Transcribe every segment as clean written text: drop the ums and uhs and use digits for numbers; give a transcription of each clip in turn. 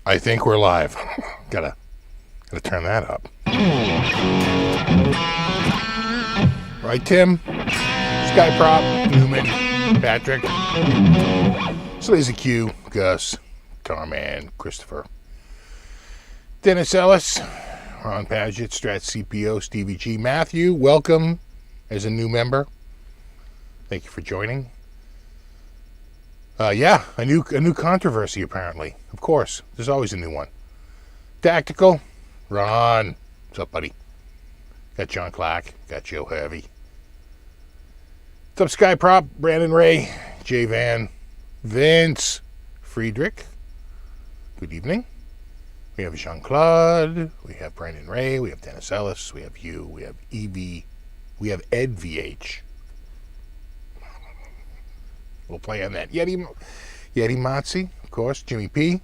I think we're live. Gotta turn that up. Right, Tim? Sky Prop, Newman, Patrick, Slazy Q, Gus, Tarman, Christopher, Dennis Ellis, Ron Paget, Strat CPO, Stevie G, Matthew, welcome as a new member. Thank you for joining. Yeah, a new controversy apparently. Of course, there's always a new one. Tactical, Ron, what's up, buddy? Got John Clack, got Joe Heavy. What's up, Sky Prop, Brandon Ray, Jay Van, Vince, Friedrich. Good evening. We have Jean-Claude, we have Brandon Ray, we have Dennis Ellis, we have you, we have EV, we have Ed VH. We'll play on that. Yeti Motzi, of course, Jimmy P.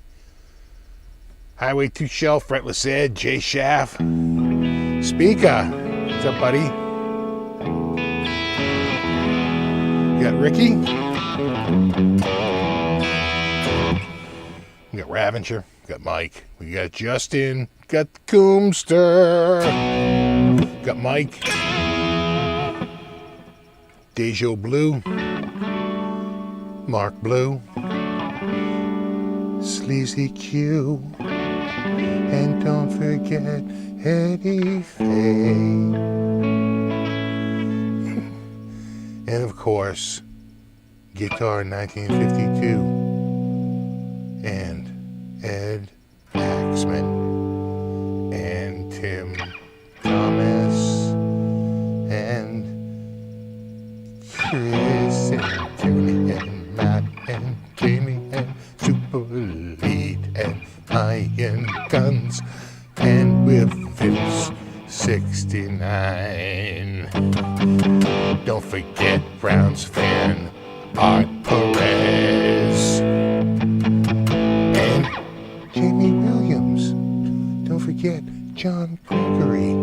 Highway 2 Shell, Fretless Ed, Jay Schaff. Speaker, what's up, buddy? We got Ricky. We got Ravenger. We got Mike. We got Justin. We got Coomster. We got Mike. Dejo Blue. Mark Blue, Sleazy Q, and don't forget Eddie Faye. And of course, Guitar 1952, and Ed Axman, and Tim Thomas, and Chris and Tony and Matt and Jamie and Super Lead and Iron Guns and with Vince 69. Don't forget Browns fan Art Perez and Jamie Williams. Don't forget John Gregory.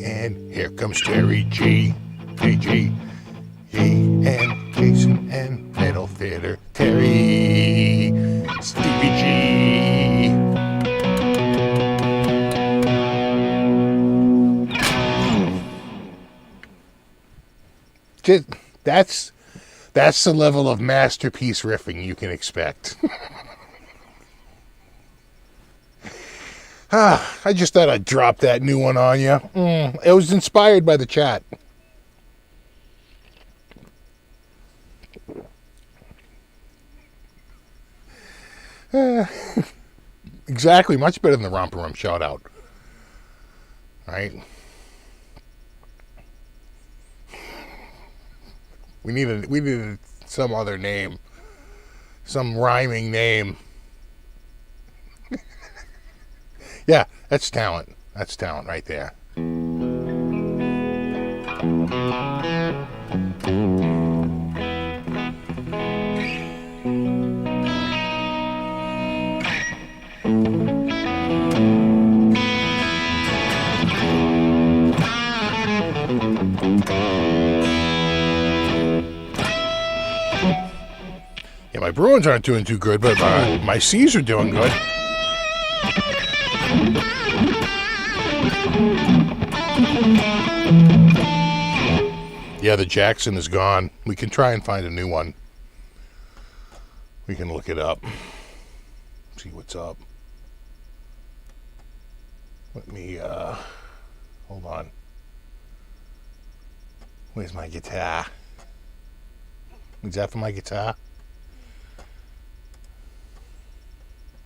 And here comes Terry G. JG. And Jason and Metal Theater Terry, Stevie G. That's the level of masterpiece riffing you can expect. I just thought I'd drop that new one on you. It was inspired by the chat. Exactly, much better than the Romper Room shout out. Right? We needed some other name. Some rhyming name. Yeah, that's talent. That's talent right there. Yeah, my Bruins aren't doing too good, but my C's are doing good. Yeah, the Jackson is gone. We can try and find a new one. We can look it up. See what's up. Let me, hold on. Where's my guitar? Is that for my guitar?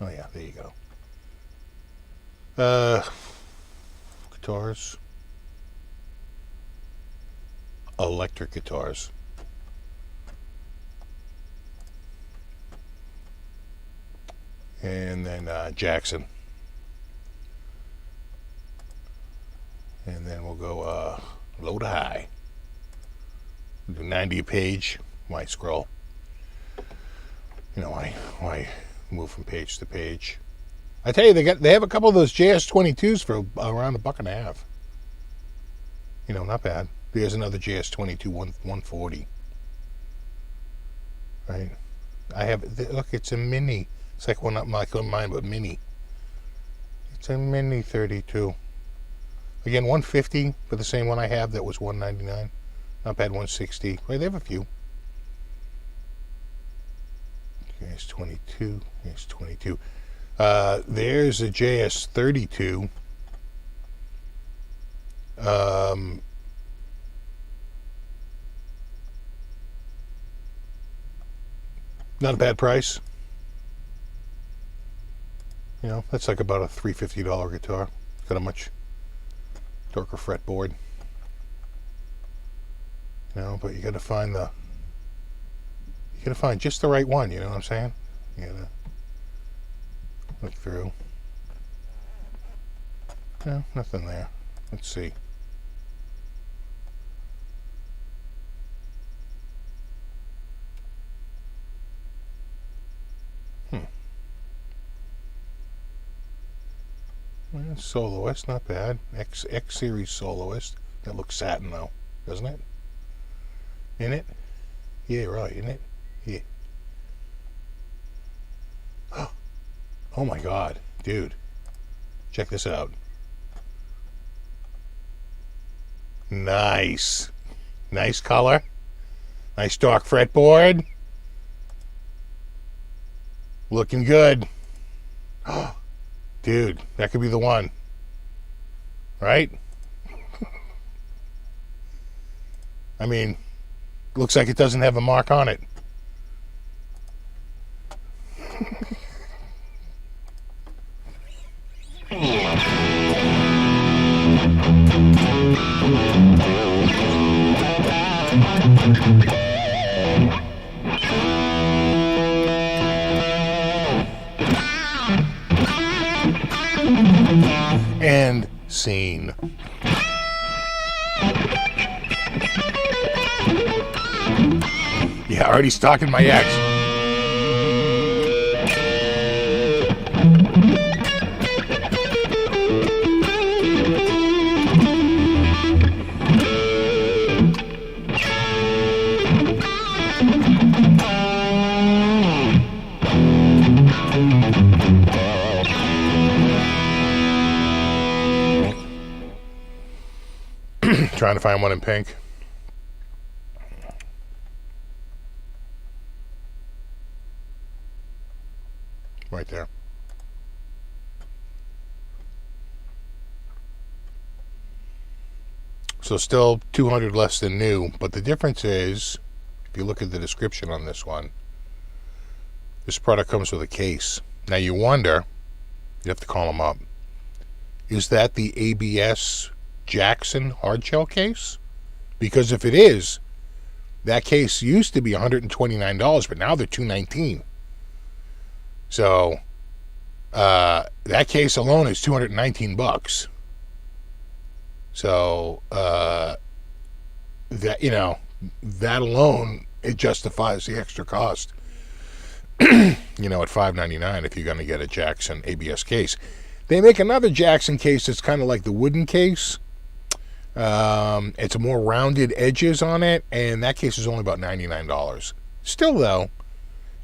Oh yeah, there you go. Guitars. Electric guitars. And then Jackson. And then we'll go low to high. We'll do 90 a page. Why scroll? You know, why move from page to page? I tell you, they have a couple of those JS22s for around $1.50. You know, not bad. There's another JS22 140. Right? I have, look, it's a mini It's like one up mine, but mini. It's a mini 32. Again, 150 for the same one I have that was 199. Not bad, 160. Well, they have a few. Here's 22. Here's 22. There's a JS32. Not a bad price. You know, that's like about a $350 guitar. Got a much darker fretboard. You know, but you gotta find just the right one, you know what I'm saying? You gotta look through. No, nothing there. Let's see. Well, soloist, not bad. X series soloist. That looks satin though, doesn't it? In it? Yeah, right, in it? Yeah. Oh my god, dude. Check this out. Nice. Nice color. Nice dark fretboard. Looking good. Dude, that could be the one. Right? I mean, looks like it doesn't have a mark on it. And scene. Yeah, already stalking my ex. Trying to find one in pink. Right there. So still 200 less than new, but the difference is, if you look at the description on this one, this product comes with a case. Now you wonder, you have to call them up, is that the ABS Jackson hardshell case? Because if it is, that case used to be $129, but now they're $219. So that case alone is $219. So that, you know, that alone, it justifies the extra cost. You know, at $5.99 if you're going to get a Jackson ABS case. They make another Jackson case that's kind of like the wooden case. It's a more rounded edges on it, and that case is only about $99. Still, though,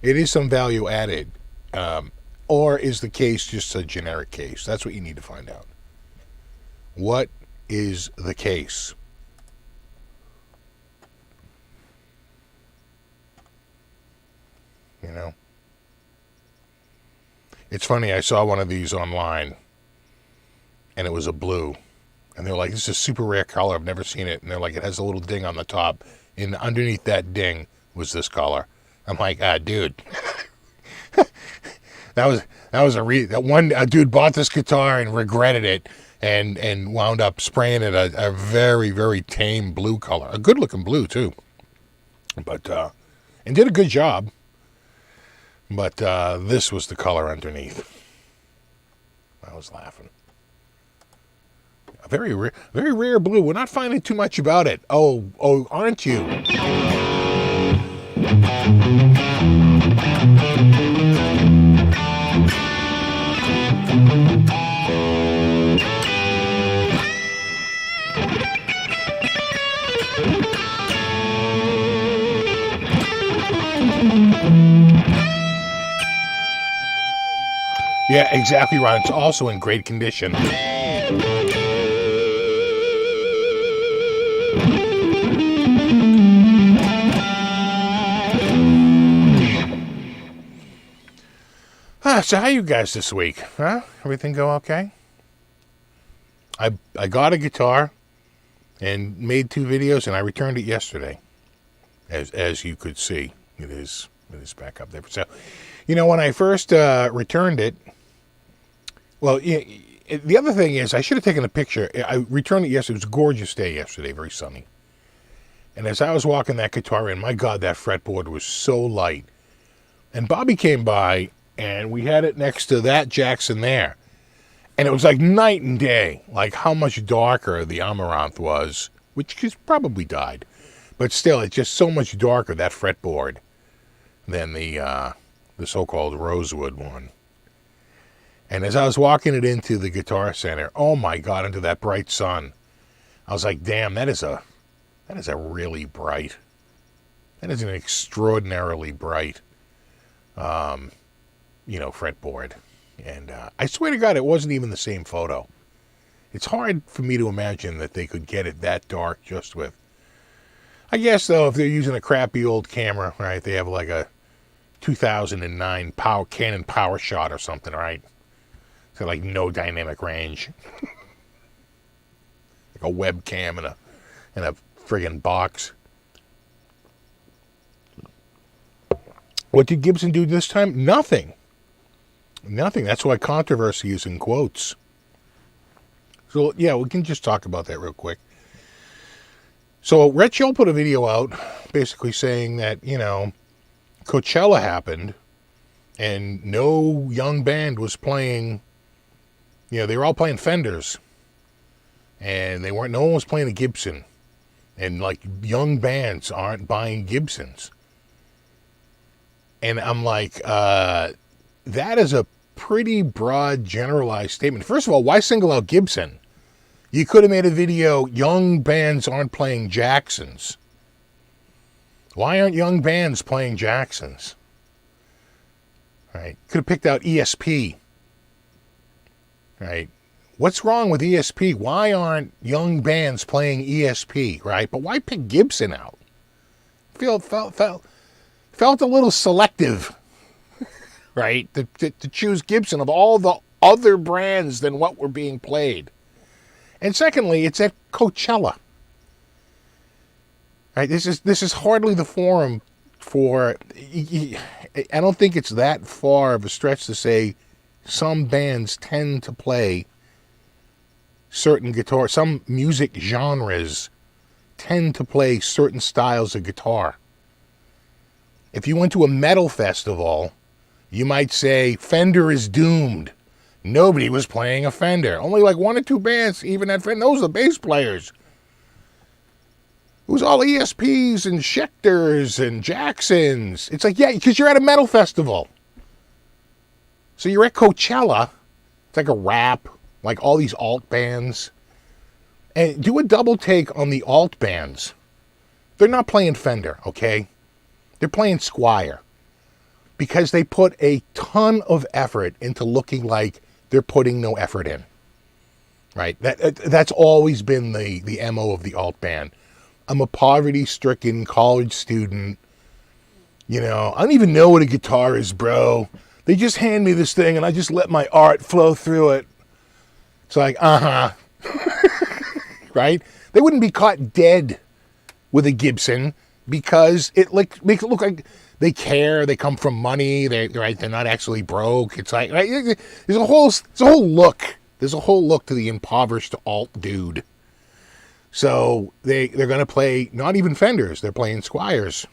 it is some value added. Or is the case just a generic case? That's what you need to find out. What is the case? You know? It's funny, I saw one of these online, and it was a blue. And they're like, this is a super rare color. I've never seen it. And they're like, it has a little ding on the top. And underneath that ding was this color. I'm like, dude. A dude bought this guitar and regretted it and wound up spraying it a very, very tame blue color. A good looking blue too. But and did a good job. But this was the color underneath. I was laughing. A very rare blue. We're not finding too much about it. Oh, aren't you? Yeah, exactly, Ron. It's also in great condition. So how you guys this week? Huh? Everything go okay? I got a guitar and made 2 videos, and I returned it yesterday. As you could see, it is back up there. So, when I first returned it, well, the other thing is I should have taken a picture. I returned it yesterday. It was a gorgeous day yesterday, very sunny. And as I was walking that guitar in, my God, that fretboard was so light. And Bobby came by, and we had it next to that Jackson there. And it was like night and day, like how much darker the Amaranth was, which has probably died. But still, it's just so much darker, that fretboard, than the so-called Rosewood one. And as I was walking it into the Guitar Center, oh my God, into that bright sun, I was like, damn, that is a really bright, that is an extraordinarily bright, fretboard. And I swear to God, it wasn't even the same photo. It's hard for me to imagine that they could get it that dark just with. I guess, though, if they're using a crappy old camera, right, they have like a 2009 Canon Power Shot or something, right? So like no dynamic range. Like a webcam in a friggin' box. What did Gibson do this time? Nothing. That's why controversy is in quotes. So, yeah, we can just talk about that real quick. So, Rhett put a video out basically saying that, Coachella happened and no young band was playing, they were all playing Fenders. And no one was playing a Gibson. And, like, young bands aren't buying Gibsons. And I'm like, that is a pretty broad, generalized statement. First of all, why single out Gibson? You could have made a video, young bands aren't playing Jacksons. Why aren't young bands playing Jacksons? Right? Could have picked out ESP. Right? What's wrong with ESP? Why aren't young bands playing ESP? Right? But why pick Gibson out? Felt a little selective. Right? To choose Gibson of all the other brands than what were being played. And secondly, it's at Coachella. Right? This is hardly the forum for. I don't think it's that far of a stretch to say some bands tend to play certain guitar. Some music genres tend to play certain styles of guitar. If you went to a metal festival, you might say Fender is doomed. Nobody was playing a Fender. Only like 1 or 2 bands even had Fender. Those are the bass players. It was all ESPs and Schechters and Jacksons. It's like, yeah, because you're at a metal festival. So you're at Coachella. It's like a rap, like all these alt bands. And do a double take on the alt bands. They're not playing Fender, okay? They're playing Squier. Because they put a ton of effort into looking like they're putting no effort in. Right? That's always been the MO of the alt band. I'm a poverty-stricken college student. I don't even know what a guitar is, bro. They just hand me this thing and I just let my art flow through it. It's like, right? They wouldn't be caught dead with a Gibson because it makes it look like they care. They come from money. They're not actually broke. It's like, right? There's a whole look. There's a whole look to the impoverished alt dude. So they're going to play not even Fenders. They're playing Squiers.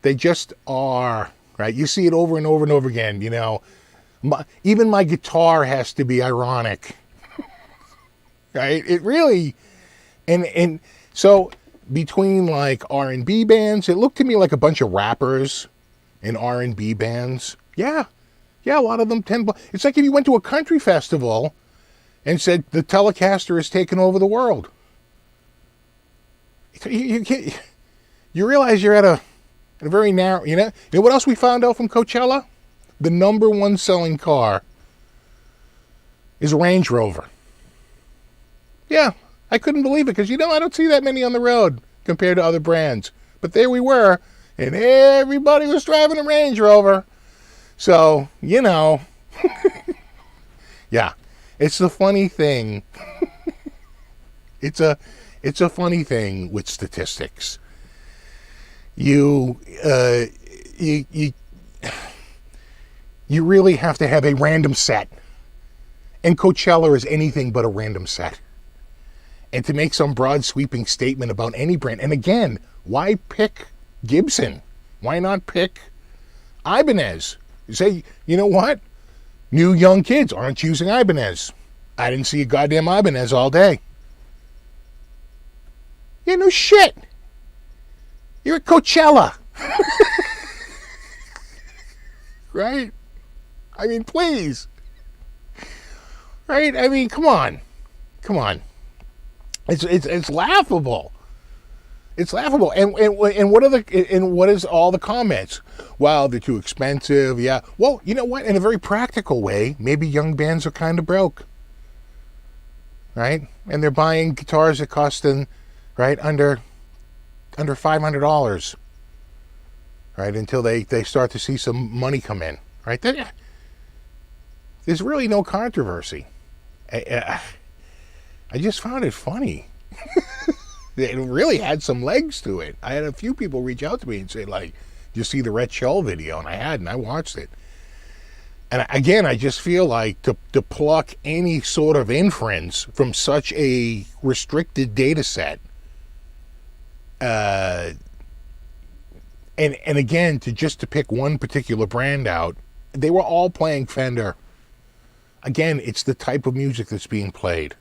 They just are, right? You see it over and over and over again. Even my guitar has to be ironic, right? It really, and so. Between like R&B bands, it looked to me like a bunch of rappers and R&B bands. Yeah, a lot of them it's like if you went to a country festival and said the Telecaster has taken over the world. You realize you're at a very narrow, you know what else we found out from Coachella? the number one selling car is a Range Rover. Yeah, I couldn't believe it because, I don't see that many on the road compared to other brands. But there we were, and everybody was driving a Range Rover. So, yeah, it's the funny thing. It's a funny thing with statistics. You really have to have a random set. And Coachella is anything but a random set. And to make some broad sweeping statement about any brand, and again, why pick Gibson? Why not pick Ibanez? You say, you know what? New young kids aren't using Ibanez. I didn't see a goddamn Ibanez all day. Yeah, no shit. You're at Coachella. Right? I mean, please. Right? I mean, come on. It's laughable. It's laughable. And what is all the comments? Wow, they're too expensive. Yeah. Well, you know what? In a very practical way, maybe young bands are kind of broke. Right? And they're buying guitars that cost them, right, under $500. Right? Until they start to see some money come in. Right? There's really no controversy. I just found it funny. It really had some legs to it. I had a few people reach out to me and say, like, you see the Red Shell video? And I watched it. And again, I just feel like to pluck any sort of inference from such a restricted data set, and again, to pick one particular brand out, they were all playing Fender. Again, it's the type of music that's being played.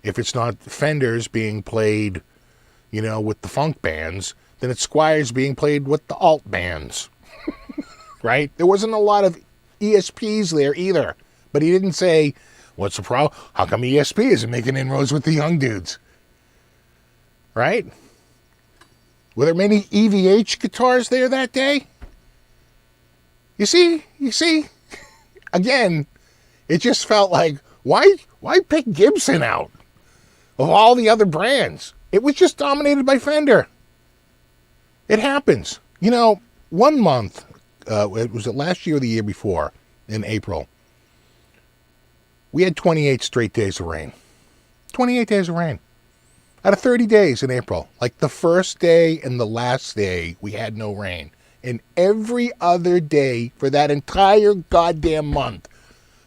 If it's not Fenders being played, with the funk bands, then it's Squiers being played with the alt bands. Right? There wasn't a lot of ESPs there either. But he didn't say, what's the problem? How come ESP isn't making inroads with the young dudes? Right? Were there many EVH guitars there that day? You see? Again, it just felt like, why pick Gibson out of all the other brands? It was just dominated by Fender. It happens. 1 month, it was last year or the year before, in April, we had 28 straight days of rain. 28 days of rain. Out of 30 days in April. Like the first day and the last day, we had no rain. And every other day for that entire goddamn month,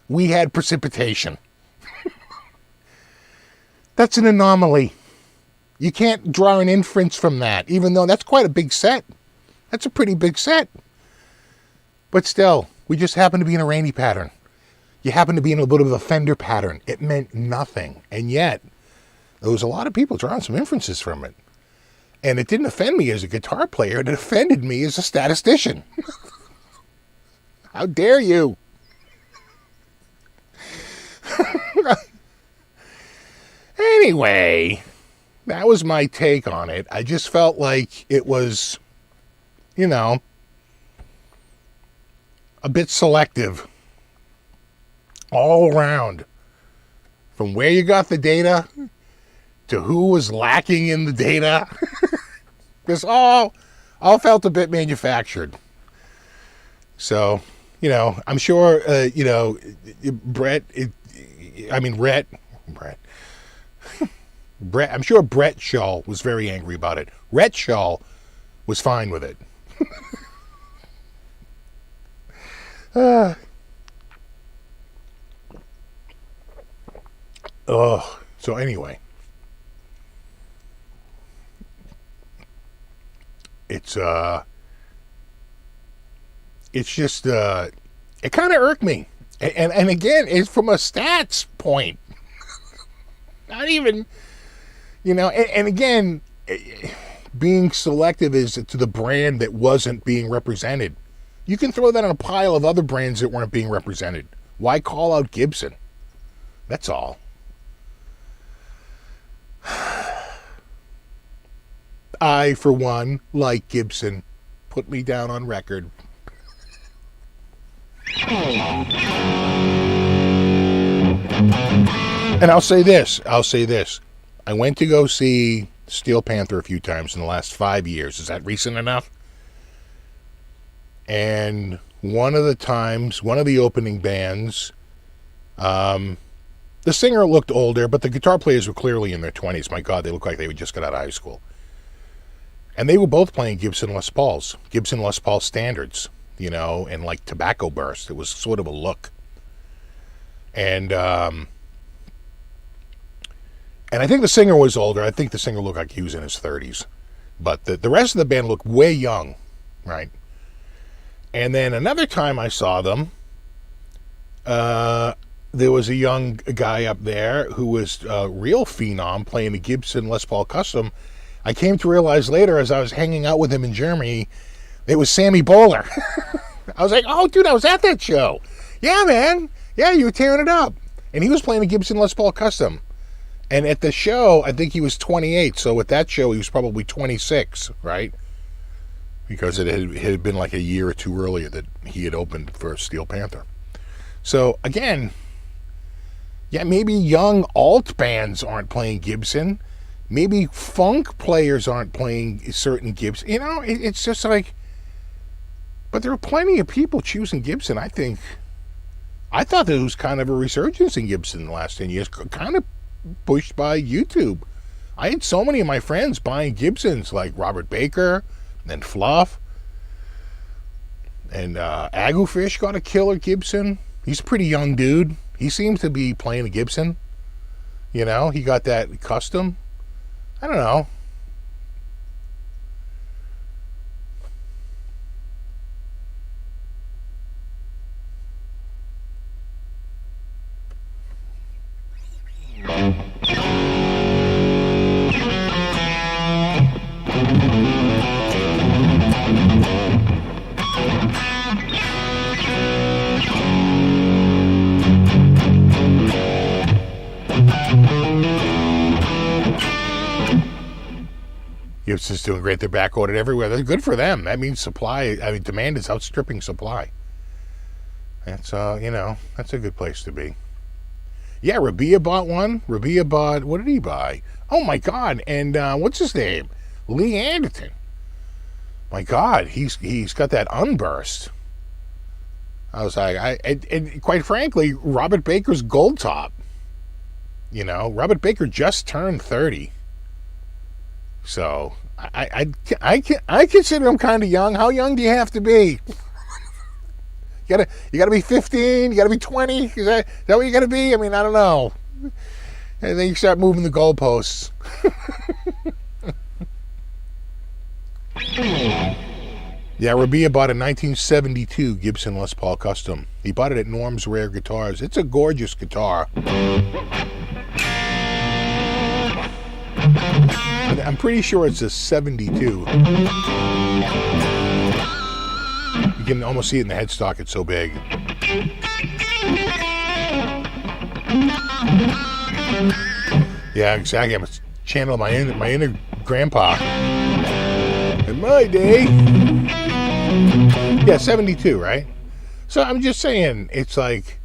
we had precipitation. That's an anomaly. You can't draw an inference from that, even though that's quite a big set. That's a pretty big set. But still, we just happen to be in a rainy pattern. You happen to be in a little bit of a Fender pattern. It meant nothing. And yet, there was a lot of people drawing some inferences from it. And it didn't offend me as a guitar player. It offended me as a statistician. How dare you? Anyway, that was my take on it. I just felt like it was, a bit selective all around. From where you got the data to who was lacking in the data. This all felt a bit manufactured. So, I'm sure, Brett, I'm sure Brett Shaw was very angry about it. Rhett Shaw was fine with it. So anyway. It's just, it kind of irked me. And again, it's from a stats point. Not even, and again, being selective is to the brand that wasn't being represented. You can throw that on a pile of other brands that weren't being represented. Why call out Gibson? That's all. I, for one, like Gibson. Put me down on record. And I'll say this. I went to go see Steel Panther a few times in the last 5 years. Is that recent enough? And one of the opening bands, the singer looked older, but the guitar players were clearly in their 20s. My God, they looked like they just got out of high school. And they were both playing Gibson Les Paul standards, and like Tobacco Burst. It was sort of a look. And I think the singer was older. I think the singer looked like he was in his 30s. But the rest of the band looked way young, right? And then another time I saw them, there was a young guy up there who was a real phenom playing the Gibson Les Paul Custom. I came to realize later as I was hanging out with him in Germany, it was Sammy Bowler. I was like, oh, dude, I was at that show. Yeah, man. Yeah, you were tearing it up. And he was playing a Gibson Les Paul Custom. And at the show, I think he was 28. So at that show, he was probably 26, right? Because it had been like a year or two earlier that he had opened for Steel Panther. So again, yeah, maybe young alt bands aren't playing Gibson. Maybe funk players aren't playing certain Gibson. It's just like, but there are plenty of people choosing Gibson. I thought there was kind of a resurgence in Gibson in the last 10 years, kind of pushed by YouTube. I had so many of my friends buying Gibsons, like Robert Baker and Fluff. And Agufish got a killer Gibson. He's a pretty young dude. He seems to be playing a Gibson. He got that custom. I don't know. Gibson's doing great. They're back ordered everywhere. That's good for them. That means demand is outstripping supply. That's, that's a good place to be. Yeah, Rabia bought one. What did he buy? Oh my God. And what's his name? Lee Anderton. My God, he's got that Unburst. I was like, and quite frankly, Robert Baker's Gold Top. Robert Baker just turned 30. So I consider him kind of young. How young do you have to be? You gotta be 15. You gotta be 20. Is that what you gotta be? I mean, I don't know. And then you start moving the goalposts. Yeah, Rabia bought a 1972 Gibson Les Paul Custom. He bought it at Norm's Rare Guitars. It's a gorgeous guitar. I'm pretty sure it's a 72. You can almost see it in the headstock. It's so big. Yeah, exactly. I'm channeling my inner grandpa. In my day. Yeah, 72, right? So I'm just saying, it's like,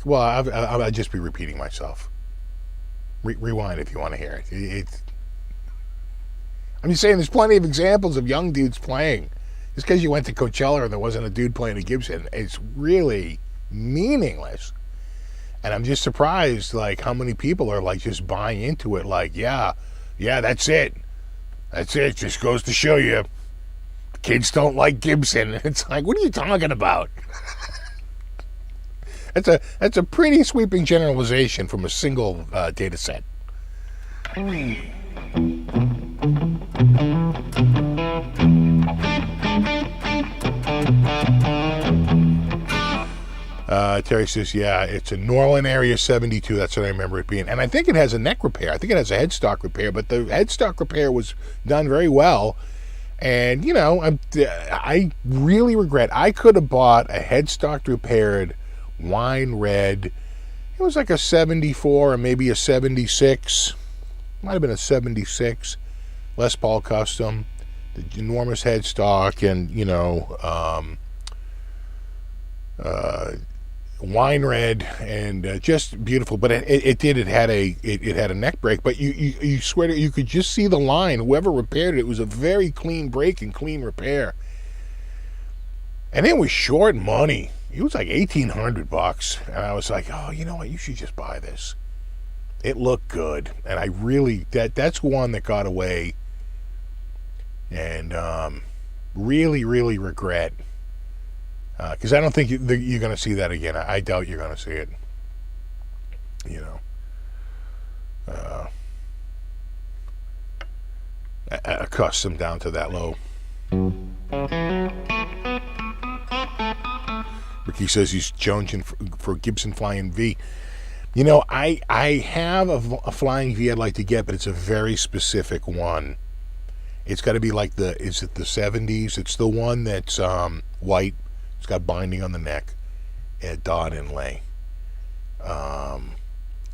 well, I'll just be repeating myself. Rewind if you want to hear it. I'm just saying, there's plenty of examples of young dudes playing. Just because you went to Coachella and there wasn't a dude playing a Gibson, it's really meaningless. And I'm just surprised, like, how many people are, like, just buying into it. Like, yeah, that's it. That's it. Just goes to show you, kids don't like Gibson. It's like, what are you talking about? That's a pretty sweeping generalization from a single data set. Terry says, yeah, it's a Norland area 72. That's what I remember it being. And I think it has a neck repair. I think it has a headstock repair, but the headstock repair was done very well. And, I really regret. I could have bought a headstock repaired wine red. It was like a 74 or maybe a 76. Might have been a 76 Les Paul Custom. the enormous headstock, and wine red, and just beautiful. But it had a neck break. But you swear to, you could just see the line. Whoever repaired it, it was a very clean break and clean repair. And it was short money. It was like $1,800, and I was like, oh, you know what? You should just buy this. It looked good, and I really that's one that got away, and really, really regret, because I don't think you're going to see that again. I doubt you're going to see it. A custom down to that low. Ricky says he's jonesing for Gibson Flying V. I have a Flying V I'd like to get, but it's a very specific one. It's got to be like is it the 70s? It's the one that's white. It's got binding on the neck and dot inlay. I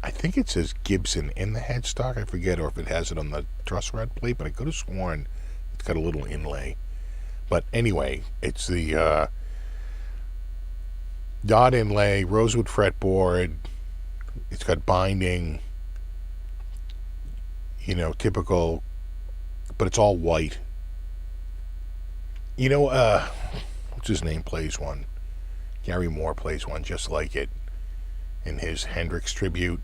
think it says Gibson in the headstock. I forget, or if it has it on the truss rod plate, but I could have sworn it's got a little inlay. But anyway, it's the dot inlay, rosewood fretboard. It's got binding, typical, but it's all white. What's his name plays one? Gary Moore plays one just like it in his Hendrix tribute.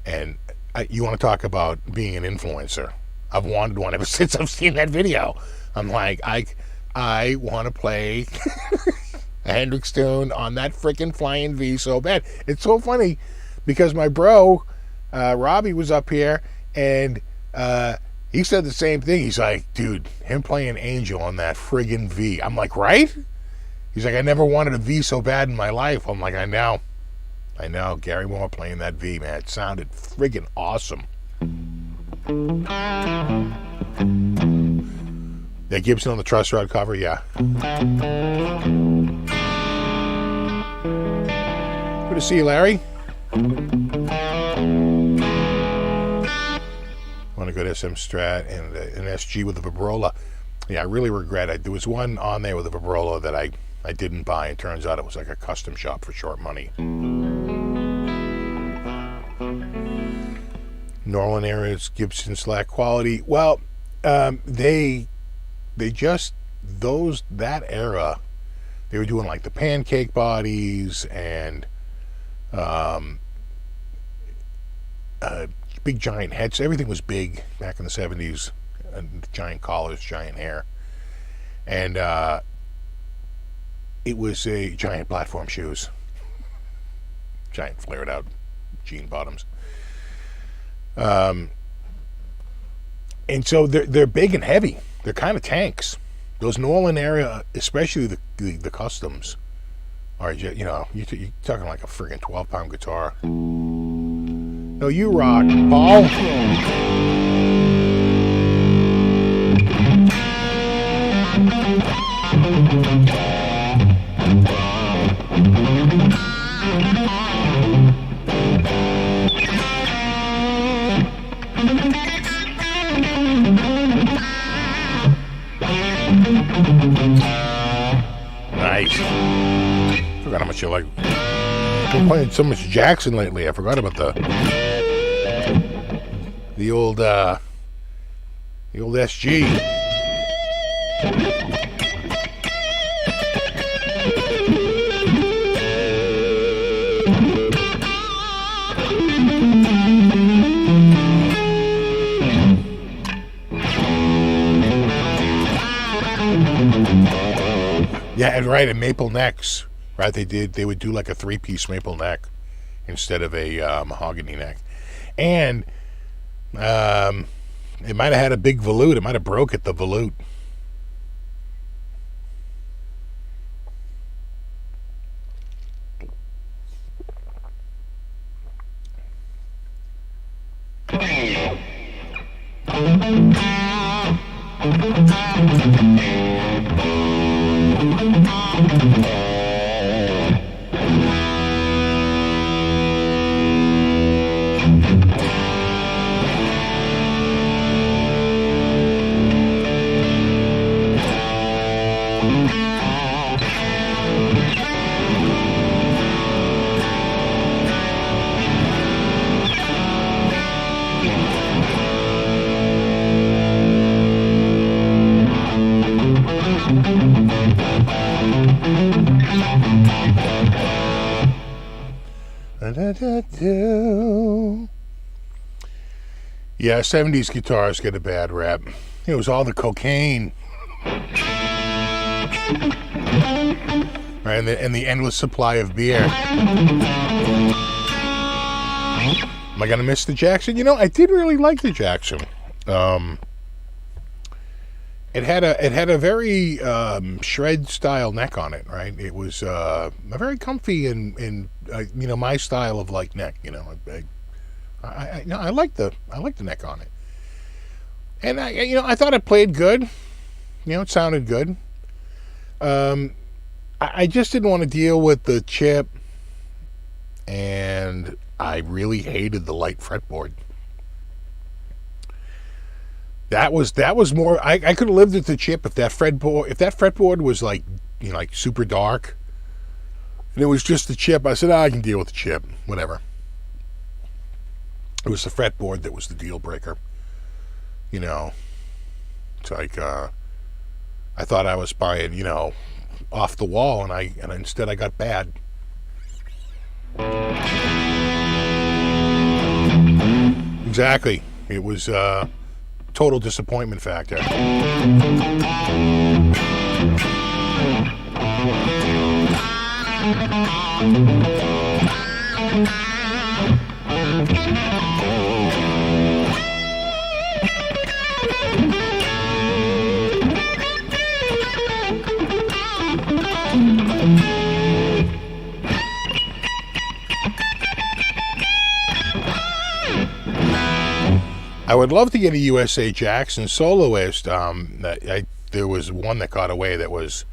And you want to talk about being an influencer. I've wanted one ever since I've seen that video. I'm like, I want to play a Hendrix tune on that freaking Flying V so bad. It's so funny because my bro, Robbie, was up here, and he said the same thing. He's like, dude, him playing Angel on that friggin' V. I'm like, right? He's like, I never wanted a V so bad in my life. I'm like, I know. Gary Moore playing that V, man. It sounded friggin' awesome. Yeah, Gibson on the truss rod cover, yeah. Good to see you, Larry. Want to go to SM Strat and an SG with a vibrola. Yeah, I really regret it. There was one on there with a vibrola that I didn't buy. It turns out it was like a custom shop for short money. Norland Areas, Gibson Slack quality. Well, they just, that era, they were doing like the pancake bodies and big giant heads. Everything was big back in the 70s. Giant collars, giant hair. And it was a giant platform shoes. Giant flared out jean bottoms. And so they're big and heavy. They're kind of tanks. Those Norland area, especially the customs, are you're talking like a friggin' 12-pound guitar. No, you rock, Paul. Nice. Forgot how much you like. Been playing so much Jackson lately. I forgot about the old SG. Yeah, and right, and maple necks, right? They would do like a 3-piece maple neck instead of a mahogany neck. And it might have had a big volute. It might have broke at the volute. Yeah, 70s guitars get a bad rap. It was all the cocaine. Right, and the endless supply of beer. Am I gonna miss the Jackson? You know, I did really like the Jackson. It had a very shred style neck on it, right? It was a very comfy and you know, my style of like neck. You know, I like the neck on it, and I thought it played good. You know, it sounded good. I just didn't want to deal with the chip, and I really hated the light fretboard. That was more. I could have lived with the chip if that fretboard was like, you know, like super dark, and it was just the chip. I said, I can deal with the chip, whatever. It was the fretboard that was the deal breaker. You know, it's like I thought I was buying, you know, off the wall, and instead I got bad. Exactly. It was total disappointment factor. I would love to get a USA Jackson soloist. There was one that got away that was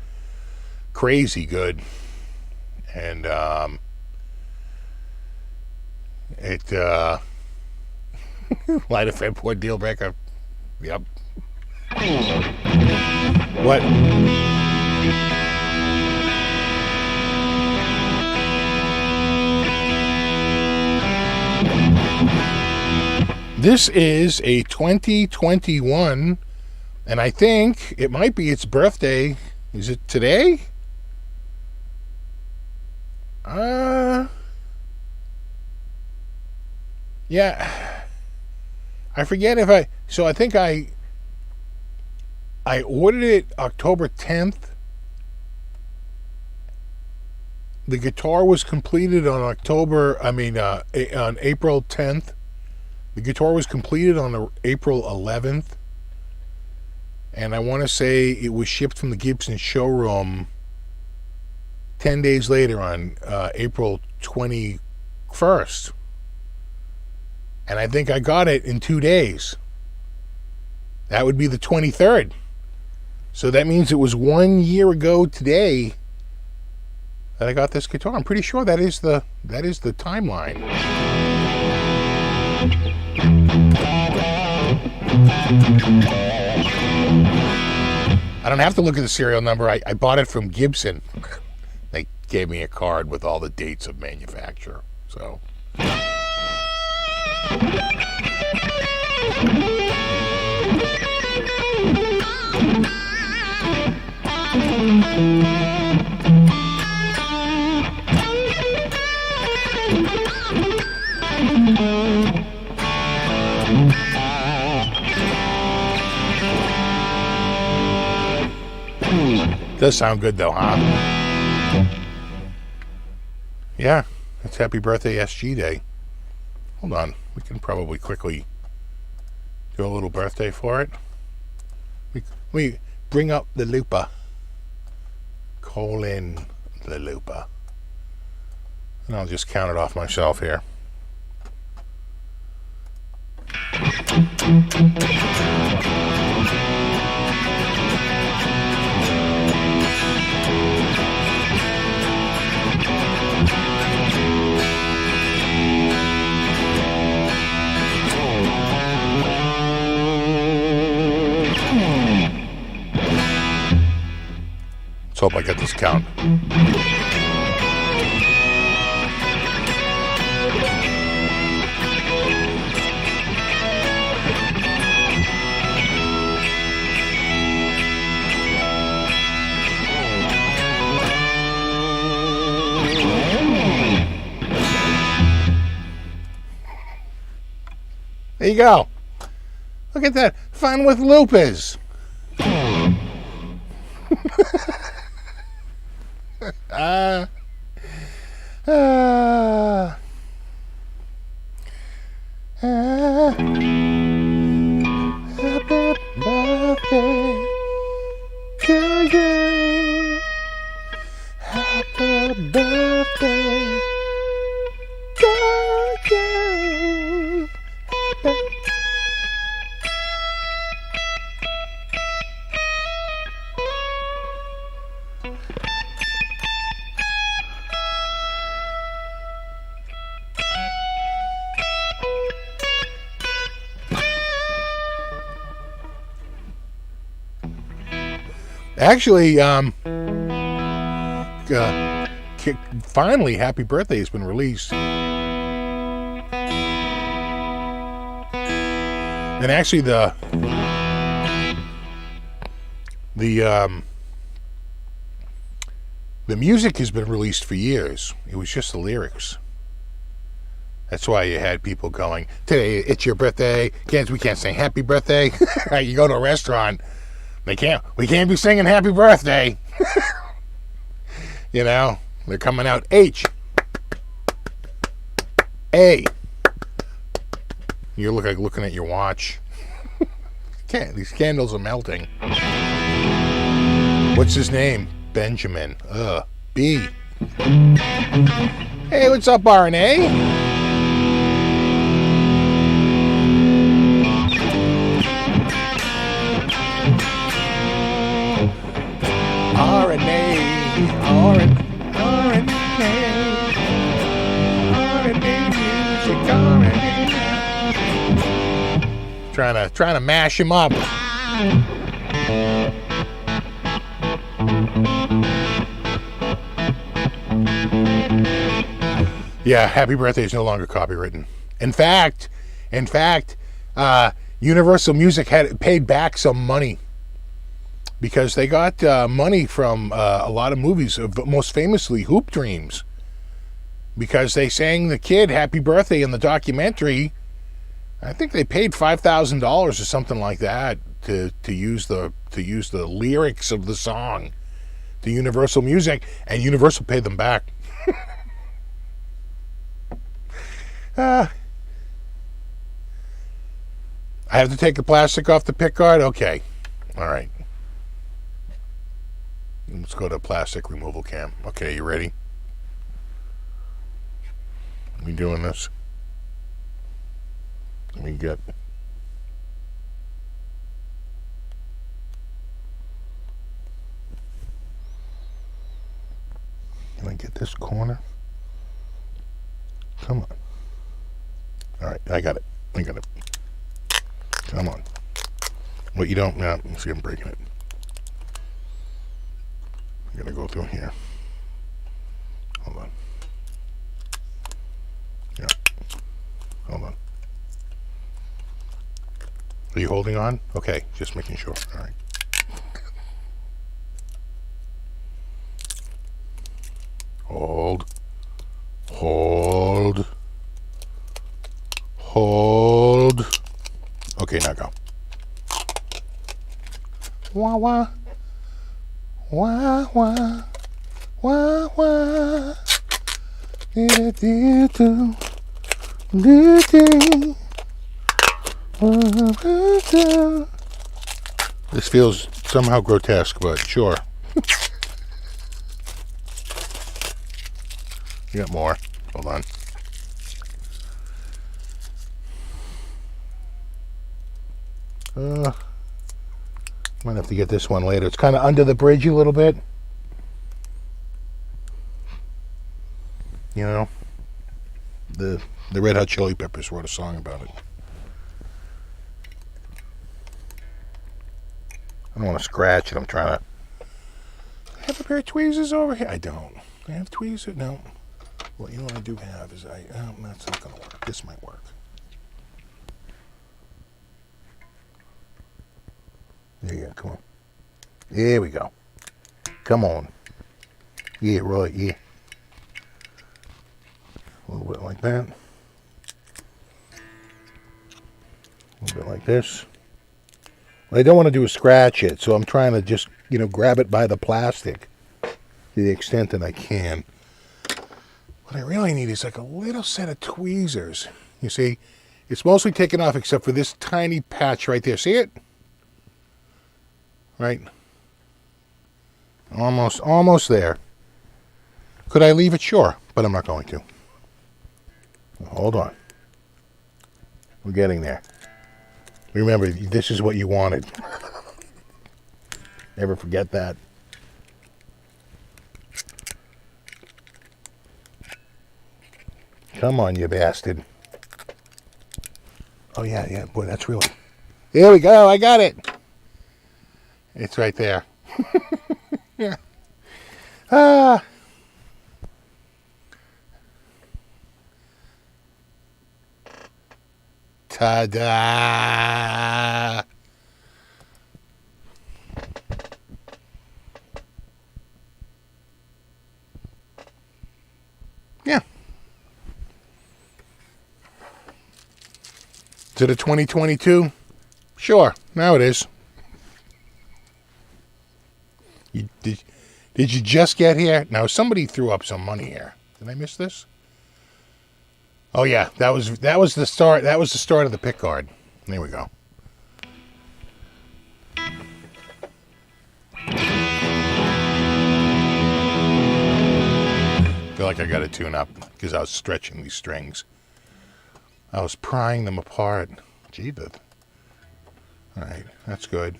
crazy good, and it light a fretboard deal breaker. Yep. What? This is a 2021, and I think it might be its birthday. Is it today? Yeah. I forget if I think I ordered it October 10th. The guitar was completed on on April 10th. The guitar was completed on April 11th, and I want to say it was shipped from the Gibson showroom 10 days later on April 21st. And I think I got it in 2 days. That would be the 23rd. So that means it was 1 year ago today that I got this guitar. I'm pretty sure that is the timeline. I don't have to look at the serial number. I bought it from Gibson. They gave me a card with all the dates of manufacture. So. Does sound good though, huh? Yeah, it's Happy Birthday SG Day. Hold on, we can probably quickly do a little birthday for it. We bring up the looper. Call in the looper. And I'll just count it off myself here. Let's hope I get this count. There you go. Look at that. Fun with Lupus. Happy birthday to you. Happy birthday to you. Actually, finally, Happy Birthday has been released. And actually, the music has been released for years. It was just the lyrics. That's why you had people going, today it's your birthday. We can't sing happy birthday. You go to a restaurant, we can't be singing happy birthday. You know, they're coming out H A. You look like looking at your watch. These candles are melting. What's his name? Benjamin. B. Hey, what's up, RNA? Trying to mash him up. Yeah, Happy Birthday is no longer copywritten. In fact, Universal Music had paid back some money because they got money from a lot of movies, most famously Hoop Dreams, because they sang the kid Happy Birthday in the documentary. I think they paid $5,000 or something like that to use the lyrics of the song to Universal Music, and Universal paid them back. I have to take the plastic off the pick guard? Okay. All right. Let's go to plastic removal cam. Okay, you ready? We doing this? We got... Can I get this corner? Come on. All right, I got it. Come on. What you don't... No, see, I'm breaking it. I gotta go through here. Hold on. Yeah. Hold on. Are you holding on? Okay, just making sure. All right. Hold. Okay, now go. Wah wah. Wah wah. Wah wah. Do. This feels somehow grotesque, but sure. You got more. Hold on. Might have to get this one later. It's kind of under the bridge a little bit. You know, the Red Hot Chili Peppers wrote a song about it. I don't want to scratch it. I'm trying to... I have a pair of tweezers over here. I don't. I have tweezers? No. Well, you know what I do have is that's not going to work. This might work. There you go. Come on. There we go. Come on. Yeah, right. Yeah. A little bit like that. A little bit like this. I don't want to do a scratch it, so I'm trying to just, grab it by the plastic to the extent that I can. What I really need is like a little set of tweezers. You see, it's mostly taken off except for this tiny patch right there. See it? Right? Almost there. Could I leave it? Sure, but I'm not going to. Hold on. We're getting there. Remember, this is what you wanted. Never forget that. Come on, you bastard. Oh, yeah. Boy, that's really... There we go. I got it. It's right there. Yeah. Ta-da! Yeah. Is it a 2022? Sure, now it is. Did you just get here? Now, somebody threw up some money here. Did I miss this? Oh yeah, that was the start. That was the start of the pick guard. There we go. Feel like I got to tune up because I was stretching these strings. I was prying them apart. Gee, all right, that's good.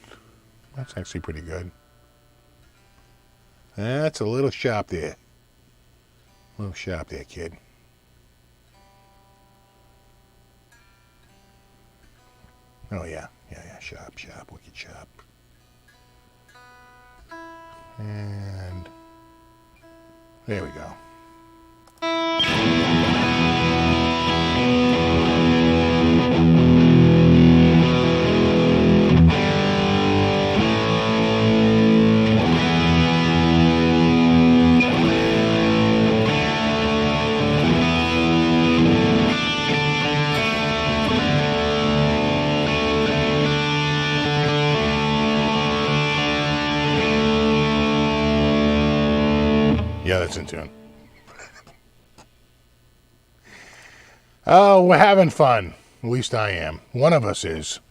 That's actually pretty good. That's a little sharp there. A little sharp there, kid. Oh, yeah. Sharp, wicked sharp. And there we go. Yeah, that's in tune. Oh, we're having fun. At least I am. One of us is.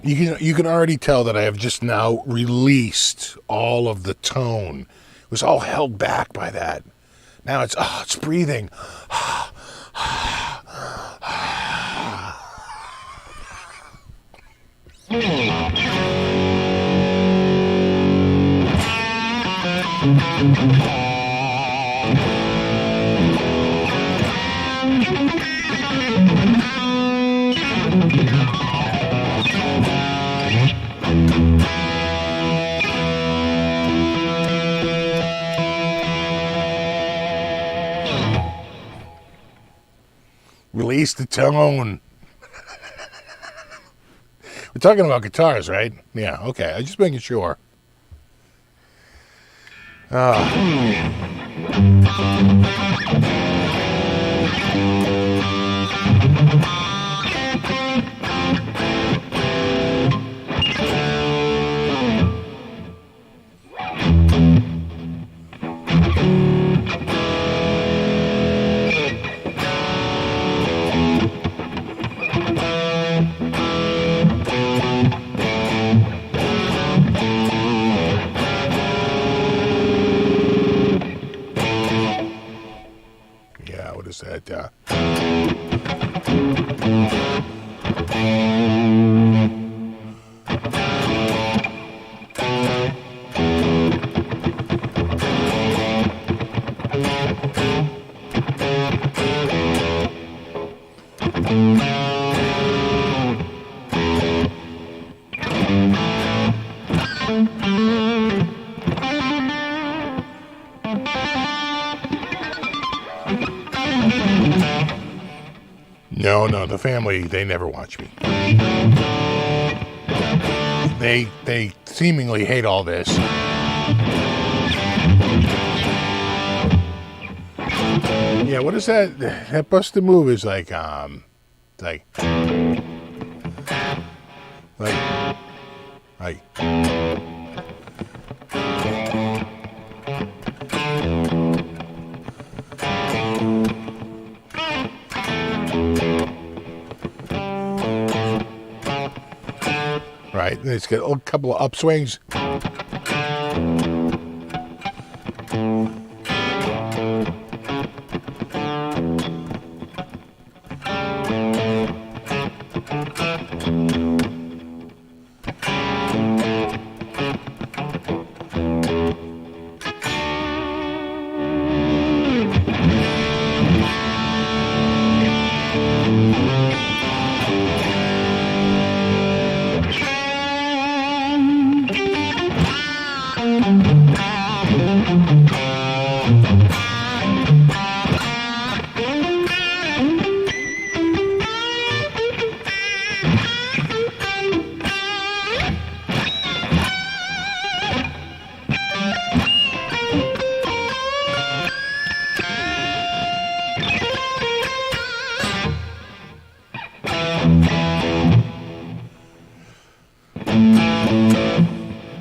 You can already tell that I have just now released all of the tone. It was all held back by that. Now it's breathing. Release the tone. We're talking about guitars, right? Yeah, okay. I'm just making sure. What is that? No, the family, they never watch me. They seemingly hate all this. Yeah, what is that? That busted move is like, like, right. It's got a couple of upswings.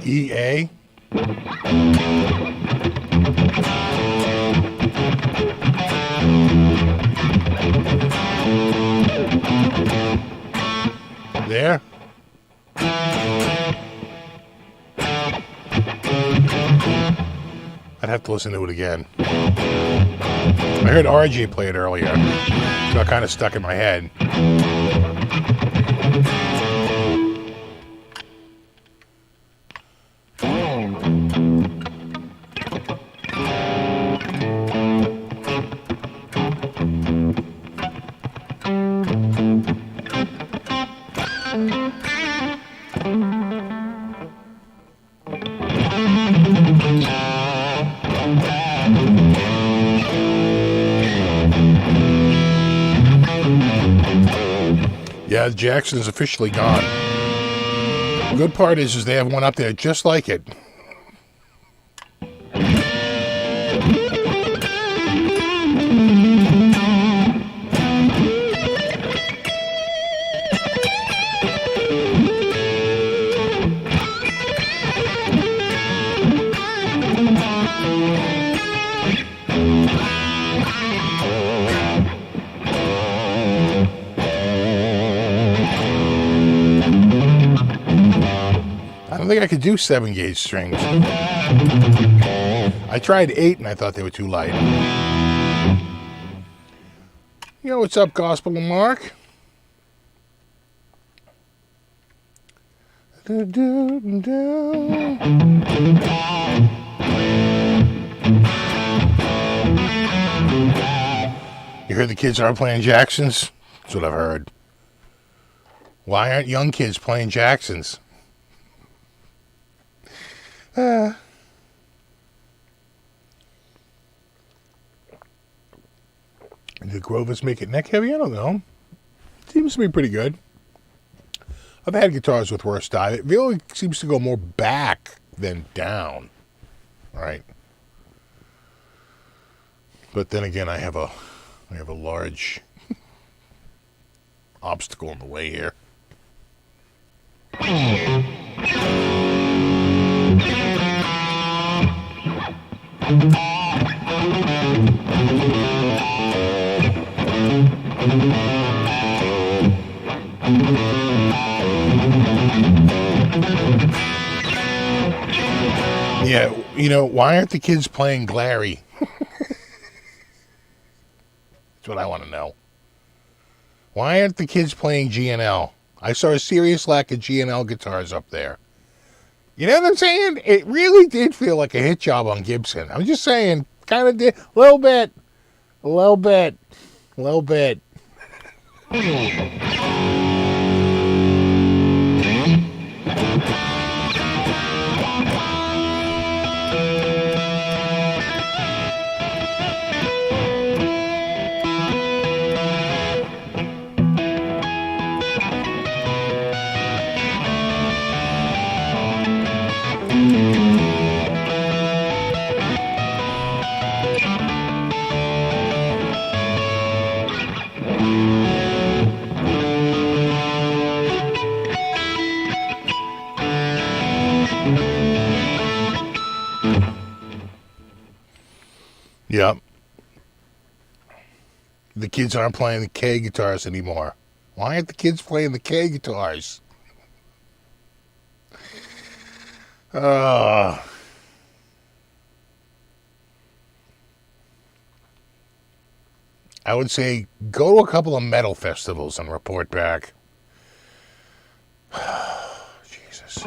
EA. There. I'd have to listen to it again. I heard RJ play it earlier, so it kind of stuck in my head. Yeah, Jackson's officially gone. The good part is they have one up there just like it. I don't think I could do 7-gauge strings. I tried 8 and I thought they were too light. Yo, what's up, Gospel and Mark? You heard the kids are playing Jacksons? That's what I've heard. Why aren't young kids playing Jacksons? Did Grover's make it neck heavy? I don't know. Seems to be pretty good. I've had guitars with worse dive. It really seems to go more back than down. Right. But then again, I have a large obstacle in the way here. Yeah, you know, why aren't the kids playing Glary? That's what I want to know. Why aren't the kids playing G&L? I saw a serious lack of G&L guitars up there. You know what I'm saying? It really did feel like a hit job on Gibson. I'm just saying, kind of did. A little bit. Yep. The kids aren't playing the K guitars anymore. Why aren't the kids playing the K guitars? I would say go to a couple of metal festivals and report back. Jesus.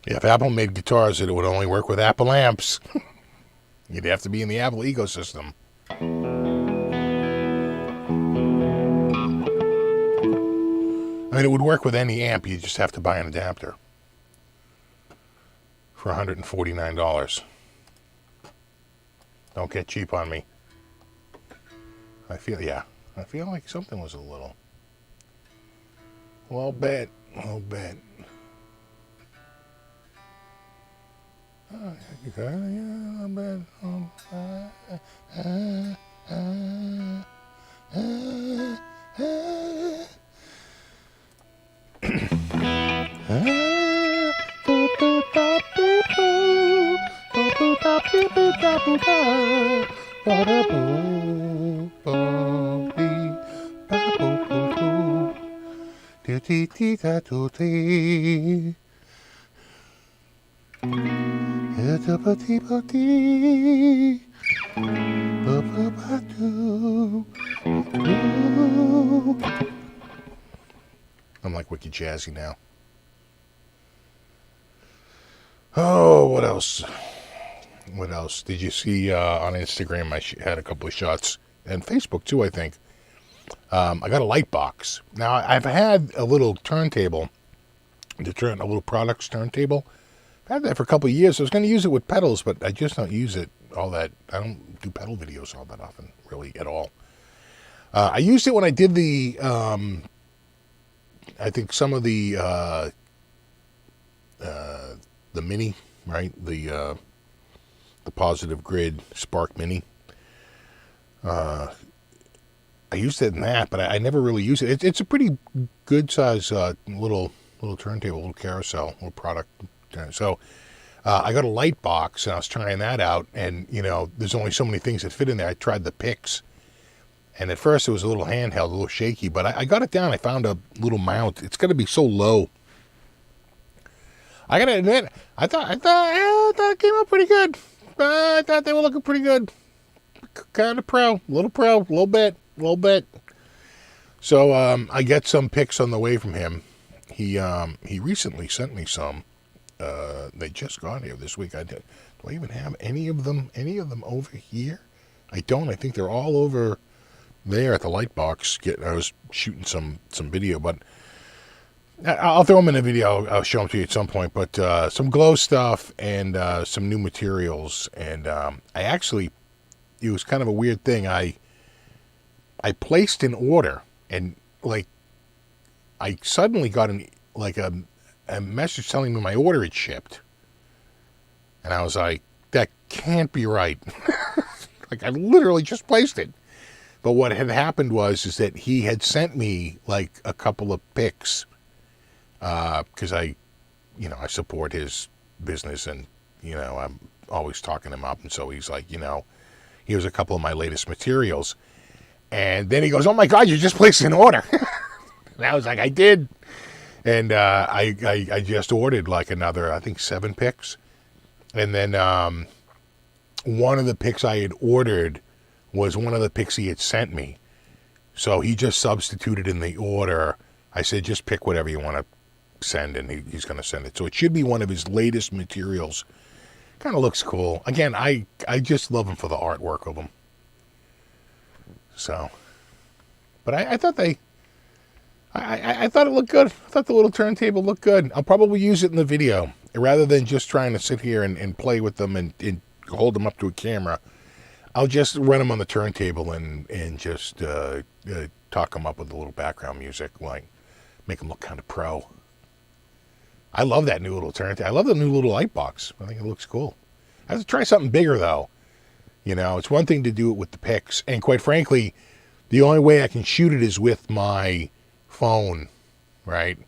If Apple made guitars, it would only work with Apple amps. You'd have to be in the Apple ecosystem. I mean, it would work with any amp. You just have to buy an adapter for $149. Don't get cheap on me. I feel like something was a little bit. I'm like wicked jazzy now. Oh, what else? What else? Did you see on Instagram? I had a couple of shots, and Facebook too, I think. I got a light box. Now, I've had a little turntable, a little products turntable. I've had that for a couple of years. I was going to use it with pedals, but I just don't use it all that. I don't do pedal videos all that often, really, at all. I used it when I did the, I think some of the Mini, right? The Positive Grid Spark Mini. I used it in that, but I never really used it. It's a pretty good size little turntable, little carousel, little product. So I got a light box, and I was trying that out, and, there's only so many things that fit in there. I tried the picks, and at first it was a little handheld, a little shaky, but I got it down. I found a little mount. It's going to be so low. I got to admit, I thought it came out pretty good. I thought they were looking pretty good. Kind of pro, little bit. So I get some pics on the way from him. He recently sent me some. They just got here this week. Do I even have any of them over here? I don't. I think they're all over there at the light box. I was shooting some video, but I'll throw them in a video. I'll show them to you at some point. But some glow stuff and some new materials. And it was kind of a weird thing. I placed an order, and I suddenly got a message telling me my order had shipped. And I was like, that can't be right. I literally just placed it. But what had happened is that he had sent me a couple of pics, because I support his business, and I'm always talking him up, and so he's like, here's a couple of my latest materials, and then he goes, oh my God, you just placed an order. And I was like, I did, and I just ordered another, I think 7 pics, and then one of the pics I had ordered was one of the pics he had sent me. So he just substituted in the order. I said, just pick whatever you want to send, and he's going to send it. So it should be one of his latest materials. Kind of looks cool. Again, I just love him for the artwork of them. So, but I thought I thought it looked good. I thought the little turntable looked good. I'll probably use it in the video rather than just trying to sit here and play with them and hold them up to a camera. I'll just run them on the turntable and just talk them up with a little background music, like make them look kind of pro. I love that new little turntable. I love the new little light box. I think it looks cool. I have to try something bigger though. You know, it's one thing to do it with the picks, and quite frankly, the only way I can shoot it is with my phone, right?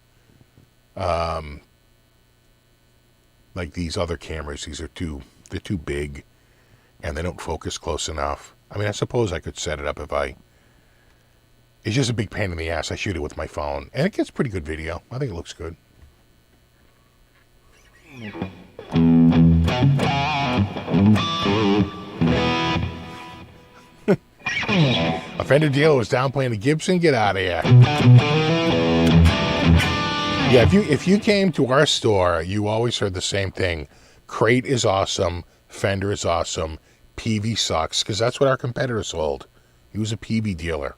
Like these other cameras, they're too big, and they don't focus close enough. I mean, I suppose I could set it up it's just a big pain in the ass. I shoot it with my phone, and it gets pretty good video. I think it looks good. A Fender dealer was down playing the Gibson. Get out of here. Yeah, if you came to our store, you always heard the same thing. Crate is awesome. Fender is awesome. Peavey sucks, because that's what our competitor sold. He was a Peavey dealer.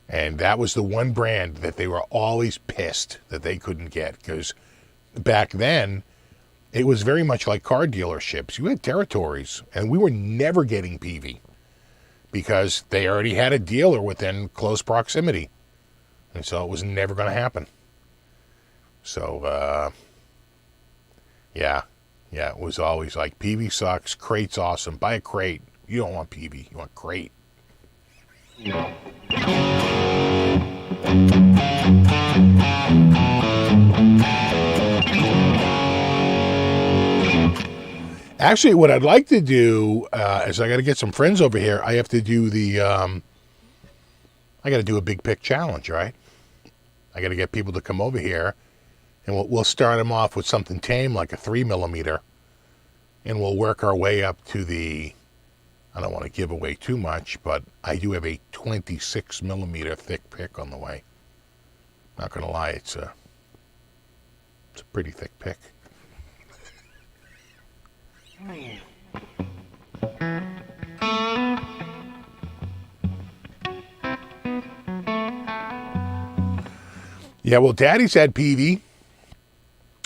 And that was the one brand that they were always pissed that they couldn't get, because back then, it was very much like car dealerships. You had territories, and we were never getting Peavey because they already had a dealer within close proximity. And so it was never going to happen. So, yeah, it was always like, Peavey sucks, Crate's awesome. Buy a Crate. You don't want Peavey, you want Crate. Actually, what I'd like to do is I got to get some friends over here. I have to do I got to do a big pick challenge, right? I got to get people to come over here, and we'll start them off with something tame like a 3mm, and we'll work our way up to I don't want to give away too much, but I do have a 26mm thick pick on the way. Not gonna lie, it's a pretty thick pick. Yeah, well, Daddy's had Peavey,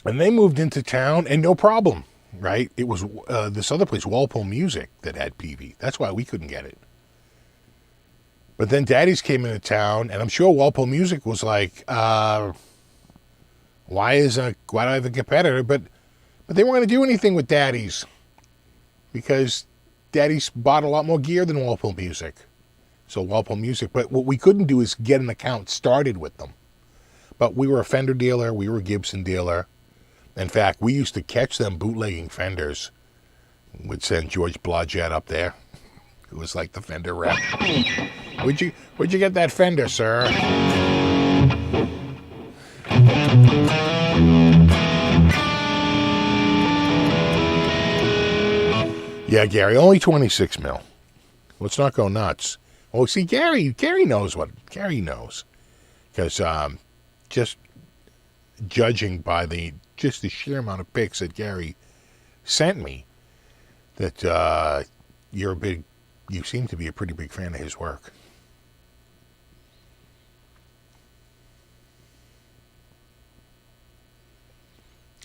and they moved into town, and no problem, right? It was this other place, Walpole Music, that had Peavey. That's why we couldn't get it. But then Daddy's came into town, and I'm sure Walpole Music was like, why do I have a competitor? But they weren't going to do anything with Daddy's, because Daddy's bought a lot more gear than Walpole Music. So Walpole Music, but what we couldn't do is get an account started with them. But we were a Fender dealer, we were a Gibson dealer. In fact, we used to catch them bootlegging Fenders. We'd send George Blodgett up there, who was like the Fender rep. Where'd you get that Fender, sir? Yeah, Gary, only 26 mil. Let's not go nuts. Oh, see, Gary knows what Gary knows, because just judging by the sheer amount of pics that Gary sent me, that you seem to be a pretty big fan of his work.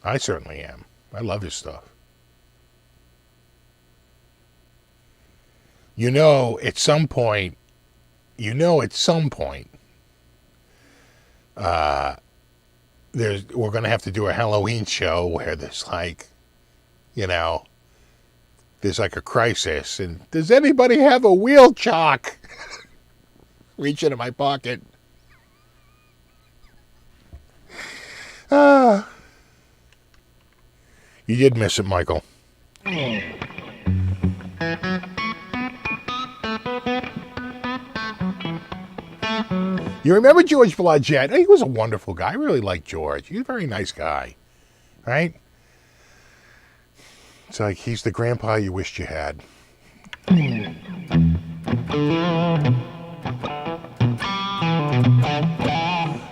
I certainly am. I love his stuff. At some point, we're going to have to do a Halloween show where there's there's like a crisis. And does anybody have a wheel chalk? Reach into my pocket. You did miss it, Michael. You remember George Blodgett? He was a wonderful guy. I really liked George. He was a very nice guy, right? It's like he's the grandpa you wished you had.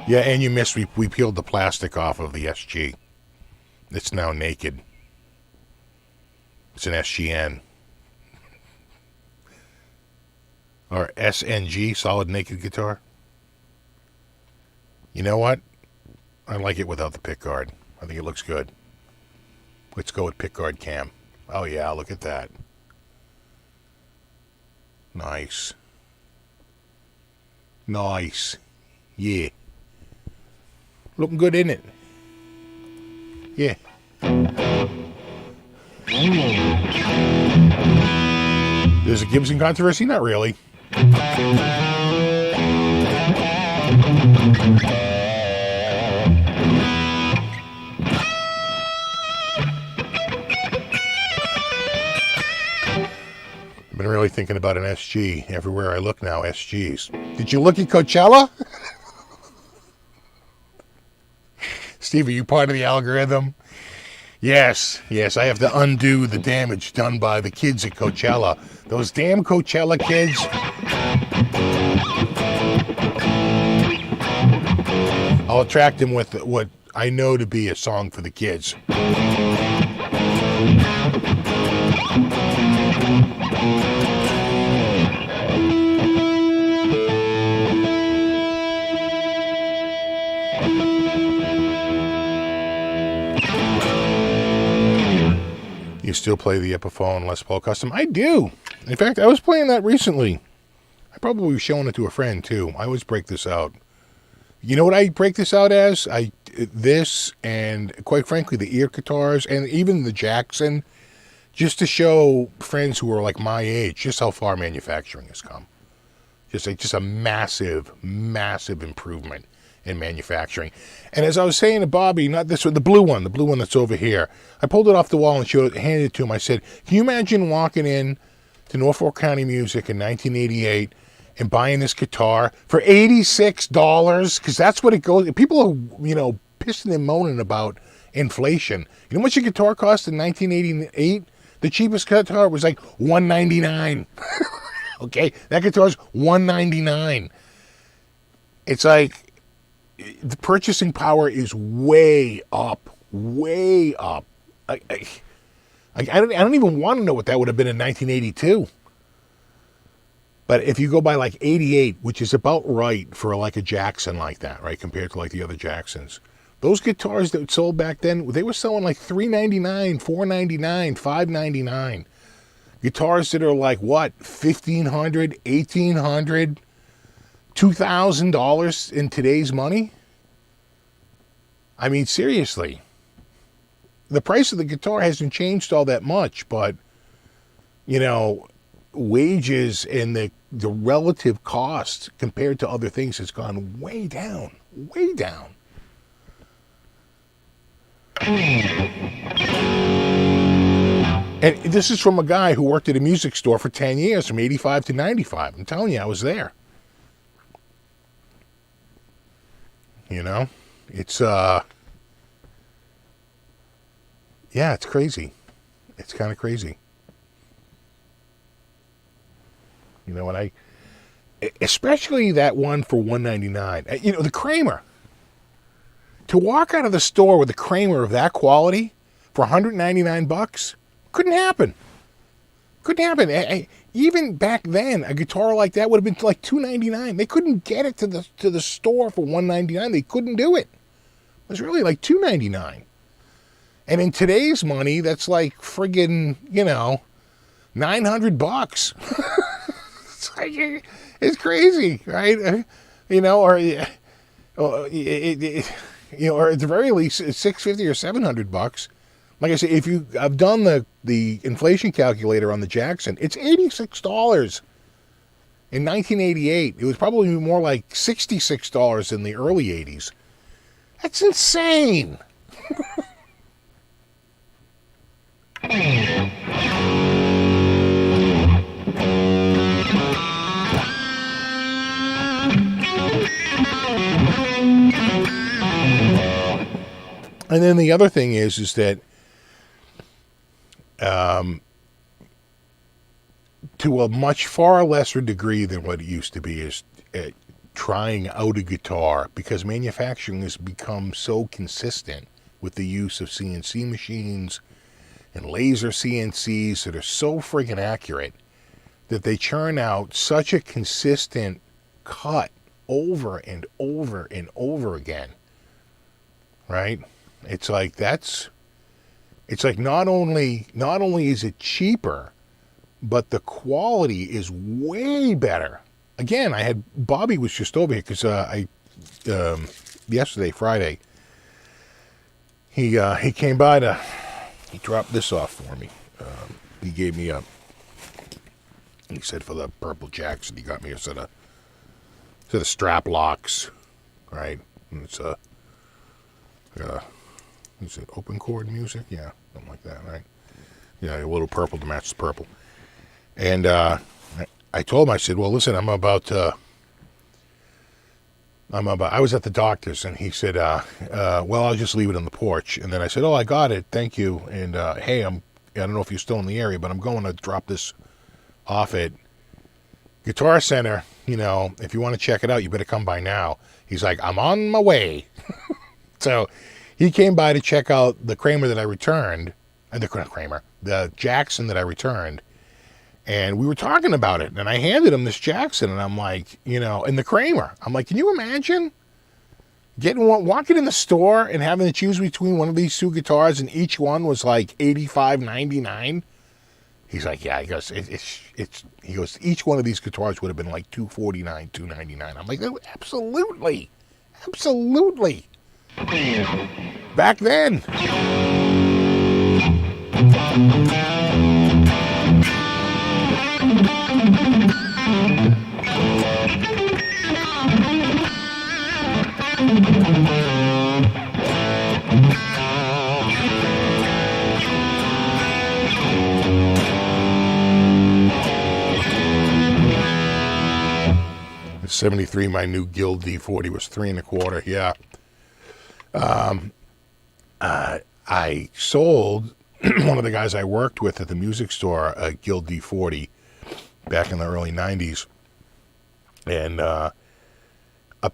Yeah, and you missed, we peeled the plastic off of the SG. It's now naked. It's an SGN. Or SNG, solid naked guitar. You know what? I like it without the pickguard. I think it looks good. Let's go with pickguard cam. Oh yeah, look at that. Nice. Nice. Yeah. Looking good, isn't it? Yeah. There's a Gibson controversy? Not really. I've been really thinking about an SG. Everywhere I look now, SGs. Did you look at Coachella? Steve, are you part of the algorithm? Yes, I have to undo the damage done by the kids at Coachella. Those damn Coachella kids. I'll attract them with what I know to be a song for the kids. You still play the Epiphone Les Paul Custom? I do. In fact, I was playing that recently. I probably was showing it to a friend too. I always break this out. You know what I break this out as? This and quite frankly the ear guitars and even the Jackson, just to show friends who are like my age just how far manufacturing has come. Just a massive, massive improvement in manufacturing. And as I was saying to Bobby, not this one, the blue one that's over here, I pulled it off the wall and handed it to him. I said, can you imagine walking in to Norfolk County Music in 1988 and buying this guitar for $86? Because that's what it goes. People are, pissing and moaning about inflation. You know how much a guitar cost in 1988? The cheapest guitar was like $199. Okay, that guitar's $199. It's like the purchasing power is way up. I don't even want to know what that would have been in 1982. But if you go by like 88, which is about right for like a Jackson like that, right, compared to like the other Jacksons. Those guitars that sold back then, they were selling like $399, $499, $599. Guitars that are like what, $1,500, $1,800, $2,000 in today's money? I mean, seriously. The price of the guitar hasn't changed all that much, but, wages and the relative cost compared to other things has gone way down. And this is from a guy who worked at a music store for 10 years, from 85 to 95. I'm telling you, I was there. It's, it's crazy. It's kind of crazy. And especially that one for $199. The Kramer. To walk out of the store with a Kramer of that quality for $199 couldn't happen. Even back then, a guitar like that would have been like $299. They couldn't get it to the store for $199. They couldn't do it. It was really like $299. And in today's money, that's like friggin', $900. It's crazy, right? Or at the very least, it's $650 or $700. Like I said, I've done the inflation calculator on the Jackson. It's $86 in 1988. It was probably more like $66 in the early 80s. That's insane. And then the other thing is that to a much far lesser degree than what it used to be is trying out a guitar, because manufacturing has become so consistent with the use of CNC machines and laser CNCs that are so friggin' accurate that they churn out such a consistent cut over and over and over again, right? It's like not only is it cheaper, but the quality is way better. Again, Bobby was just over here because yesterday, Friday, he came by he dropped this off for me. He gave me he said for the purple Jackson, he got me a set of strap locks, right? And it's is it open chord music? Yeah, something like that, right? Yeah, a little purple to match the purple. And I told him, I said, well, listen, I was at the doctor's, and he said, well, I'll just leave it on the porch. And then I said, oh, I got it, thank you. And hey, I don't know if you're still in the area, but I'm going to drop this off at Guitar Center. You know, if you want to check it out, you better come by now. He's like, I'm on my way. So he came by to check out the Kramer that I returned, the Jackson that I returned. And we were talking about it, and I handed him this Jackson, and I'm like, and the Kramer. I'm like, can you imagine walking in the store and having to choose between one of these two guitars, and each one was like $85.99? He's like, yeah. He goes, he goes, each one of these guitars would have been like $249, $299. I'm like, oh, absolutely. Back then. The 73, my new Guild D40 was 3 1/4. Yeah. I sold one of the guys I worked with at the music store a Guild D40 back in the early 90s. And a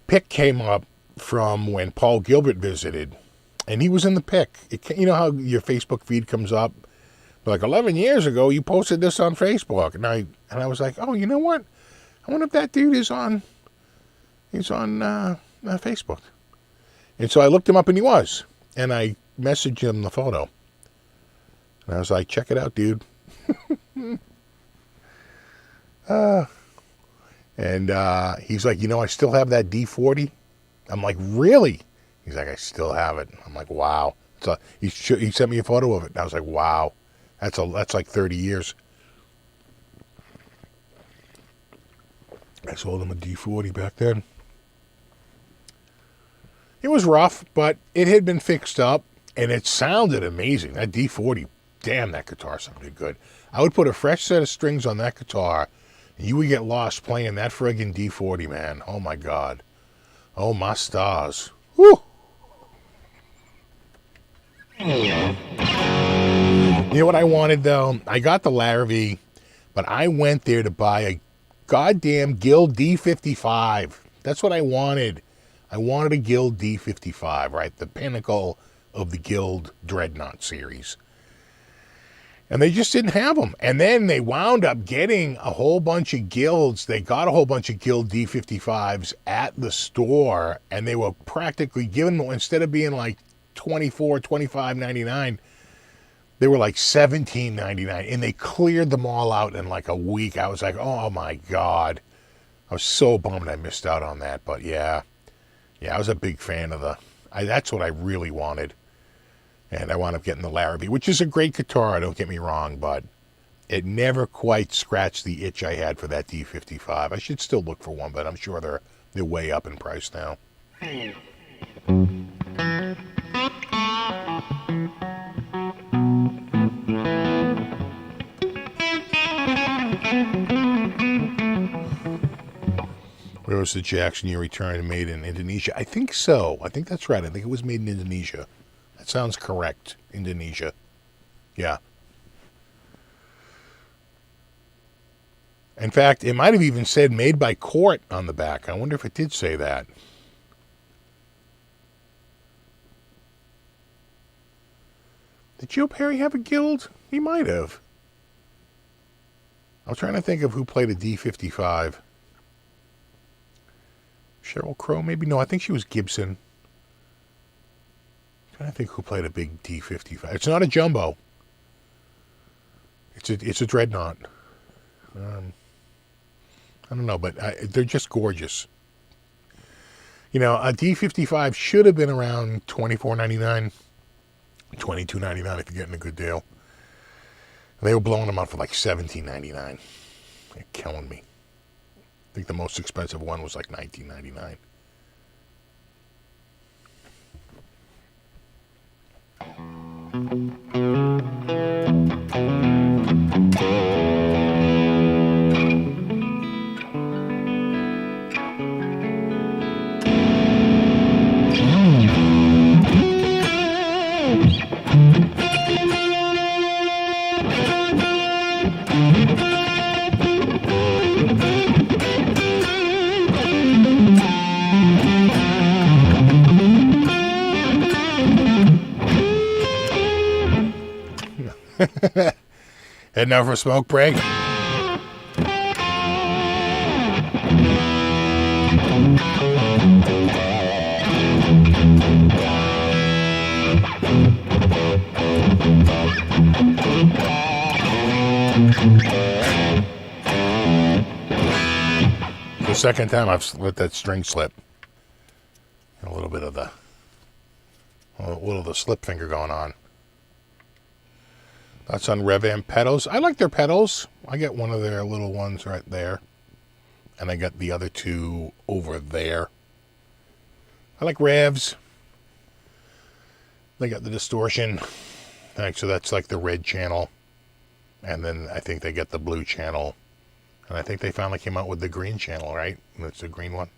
pic came up from when Paul Gilbert visited, and he was in the pic. You know how your Facebook feed comes up? Like 11 years ago, you posted this on Facebook. And I was like, oh, you know what? I wonder if that dude is on Facebook. And so I looked him up, and he was. And I messaged him the photo. And I was like, check it out, dude. And he's like, I still have that D40. I'm like, really? He's like, I still have it. I'm like, wow. So he sent me a photo of it. And I was like, wow. That's like 30 years. I sold him a D40 back then. It was rough, but it had been fixed up, and it sounded amazing. That D40, damn, that guitar sounded good. I would put a fresh set of strings on that guitar, and you would get lost playing that friggin' D40, man. Oh, my God. Oh, my stars. Whew. You know what I wanted, though? I got the Larrabee, but I went there to buy a goddamn Guild D55. That's what I wanted. I wanted a Guild D55, right? The pinnacle of the Guild Dreadnought series. And they just didn't have them. And then they wound up getting a whole bunch of Guilds. They got a whole bunch of Guild D55s at the store, and they were practically given them, instead of being like $24, $25.99, they were like $17.99, and they cleared them all out in like a week. I was like, oh my God. I was so bummed I missed out on that. But yeah, I was a big fan of that's what I really wanted. And I wound up getting the Larrabee, which is a great guitar, don't get me wrong, but it never quite scratched the itch I had for that D55. I should still look for one, but I'm sure they're way up in price now. Where was the Jackson you returned made in Indonesia? I think so. I think that's right. I think it was made in Indonesia. That sounds correct. Indonesia. Yeah. In fact, it might have even said made by Court on the back. I wonder if it did say that. Did Joe Perry have a Guild? He might have. I was trying to think of who played a D55. Sheryl Crow, maybe? No, I think she was Gibson. I'm trying to think who played a big D55. It's not a jumbo. It's a dreadnought. I don't know, but they're just gorgeous. You know, a D55 should have been around $24.99, $22.99 if you're getting a good deal. They were blowing them out for like $17.99. They're killing me. I think the most expensive one was like $19.99. Heading out for a smoke break. The second time I've let that string slip. A little bit of the slip finger going on. That's on Revamp pedals. I like their pedals. I got one of their little ones right there. And I got the other two over there. I like Revs. They got the distortion. Right, so that's like the red channel. And then I think they get the blue channel. And I think they finally came out with the green channel, right? That's the green one.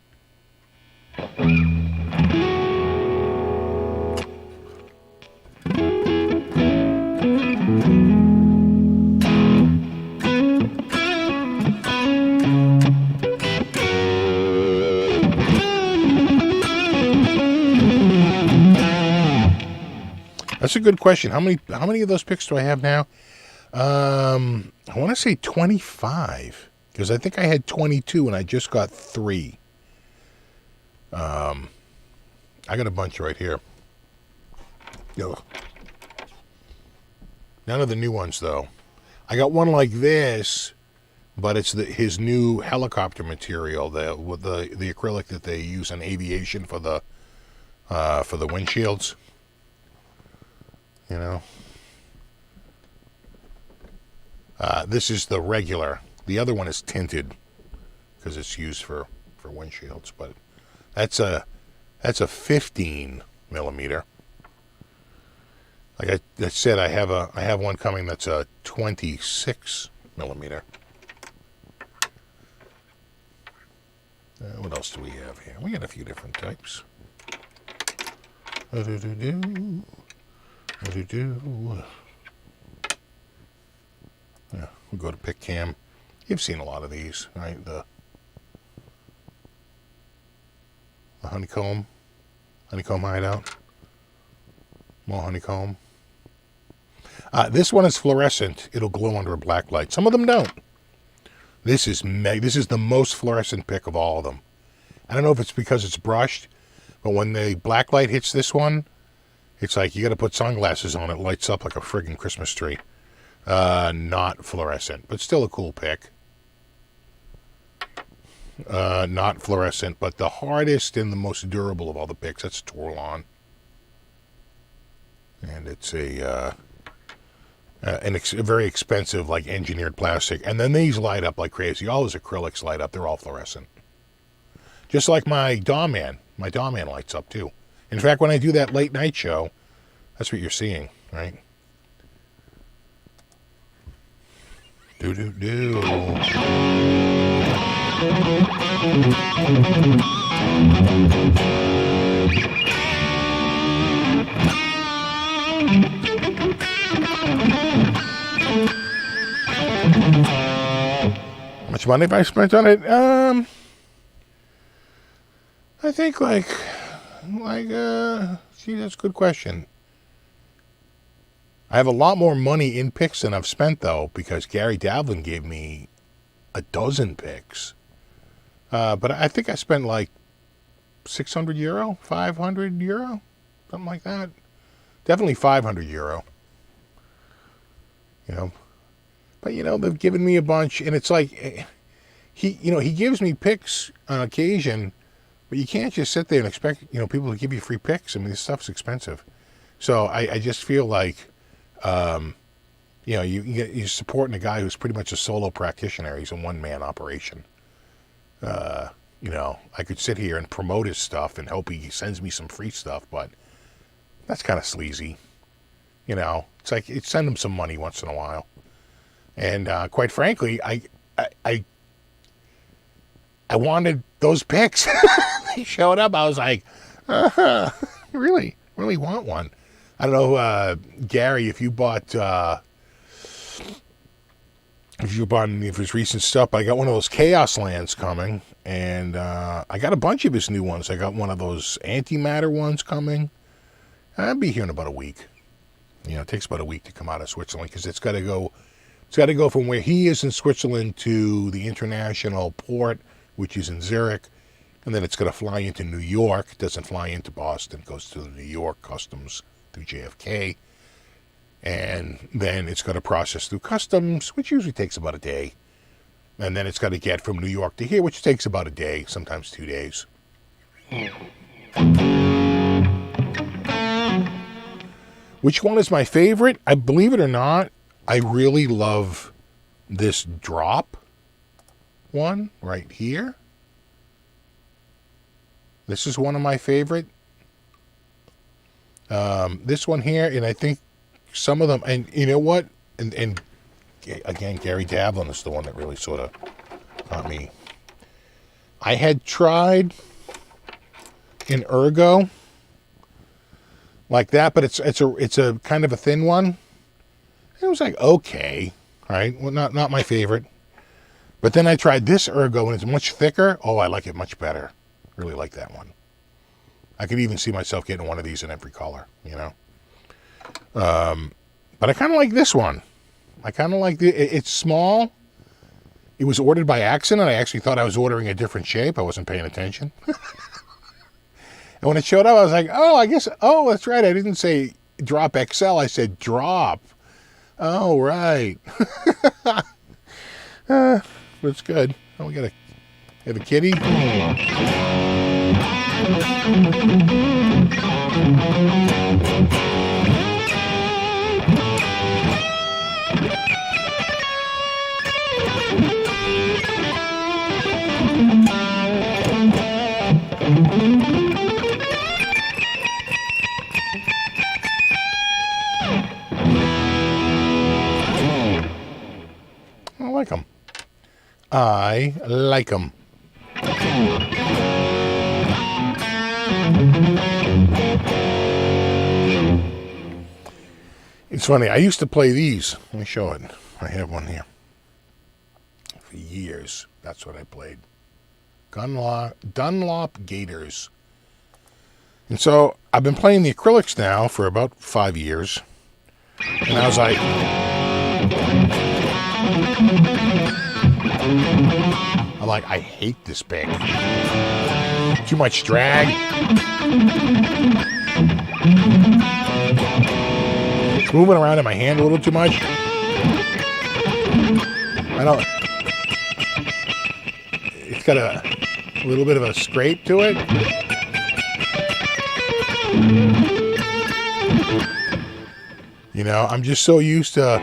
That's a good question. How many of those picks do I have now? I want to say 25 because I think I had 22 and I just got 3. I got a bunch right here. Ugh. None of the new ones though. I got one like this, but it's his new helicopter material, with the acrylic that they use in aviation for the windshields. You know, this is the regular. The other one is tinted because it's used for windshields. But that's a 15 millimeter. Like I said, I have one coming that's a 26 millimeter. What else do we have here? We got a few different types. Yeah, we'll go to pick cam. You've seen a lot of these, right? The honeycomb hideout. More honeycomb. This one is fluorescent. It'll glow under a black light. Some of them don't. This is the most fluorescent pick of all of them. I don't know if it's because it's brushed, but when the black light hits this one, it's like you got to put sunglasses on. It lights up like a friggin' Christmas tree. Not fluorescent, but still a cool pick. Not fluorescent, but the hardest and the most durable of all the picks. That's Torlon. And it's a very expensive, like, engineered plastic. And then these light up like crazy. All those acrylics light up. They're all fluorescent. Just like my Daw Man. My Daw Man lights up, too. In fact, when I do that late night show, that's what you're seeing, right? Do-do-do. How much money have I spent on it? I think see, that's a good question. I have a lot more money in picks than I've spent, though, because Gary Davlin gave me a dozen picks. But I think I spent like €600, €500, something like that. Definitely €500. You know, But, they've given me a bunch, and it's like, he gives me picks on occasion, but you can't just sit there and expect, people to give you free picks. I mean, this stuff's expensive. So I just feel like, you're supporting a guy who's pretty much a solo practitioner. He's a one-man operation. I could sit here and promote his stuff and hope he sends me some free stuff, but that's kind of sleazy. It's like, send him some money once in a while. And quite frankly, I wanted those picks. They showed up. I was like, really want one. I don't know, Gary, if you bought any of his recent stuff. I got one of those Chaos Lands coming, and I got a bunch of his new ones. I got one of those antimatter ones coming. I'll be here in about a week. It takes about a week to come out of Switzerland because it's got to go from where he is in Switzerland to the international port, which is in Zurich, and then it's going to fly into New York. It doesn't fly into Boston. It goes to the New York customs through JFK. And then it's got to process through customs, which usually takes about a day. And then it's got to get from New York to here, which takes about a day, sometimes 2 days. Which one is my favorite? I believe it or not, I really love this drop one right here. This is one of my favorite. This one here, and I think some of them, and you know what? And again, Gary Davlin is the one that really sort of got me. I had tried an Ergo like that, but it's a kind of a thin one. It was like, okay, all right, well, not my favorite. But then I tried this Ergo, and it's much thicker. Oh, I like it much better. Really like that one. I could even see myself getting one of these in every color, But I kind of like this one. I kind of like it's small. It was ordered by accident. I actually thought I was ordering a different shape. I wasn't paying attention. And when it showed up, I was like, oh, that's right. I didn't say drop XL. I said drop. Oh, right. That's good. Oh, we got have a kitty. I like them. I like them. It's funny. I used to play these. Let me show it. I have one here. For years, that's what I played. Dunlop Gators. And so I've been playing the acrylics now for about 5 years. And I was like, I hate this pick. Too much drag. It's moving around in my hand a little too much. It's got a little bit of a scrape to it. I'm just so used to,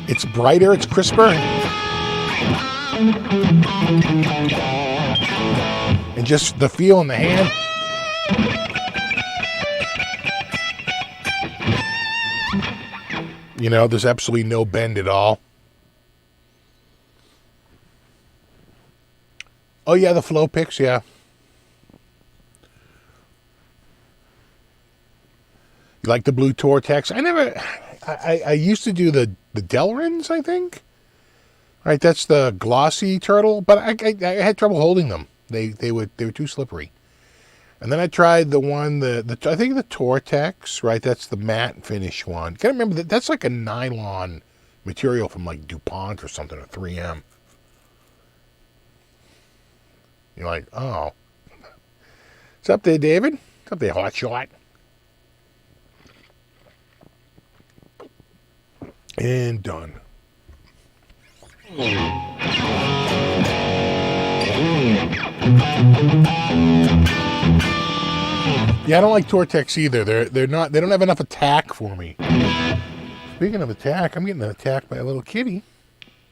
it's brighter, it's crisper. And just the feel in the hand. There's absolutely no bend at all. Oh, yeah, the flow picks, yeah. You like the blue Tortex? I used to do the Delrins, I think. Right, that's the glossy turtle, but I had trouble holding them. They were too slippery. And then I tried the one, I think the Tortex, right? That's the matte finish one. Gotta remember that's like a nylon material from like DuPont or something, or 3M. You're like, oh. What's up there, David? What's up there, hot shot? And done. Yeah, I don't like Tortex either. They don't have enough attack for me. Speaking of attack, I'm getting attacked by a little kitty.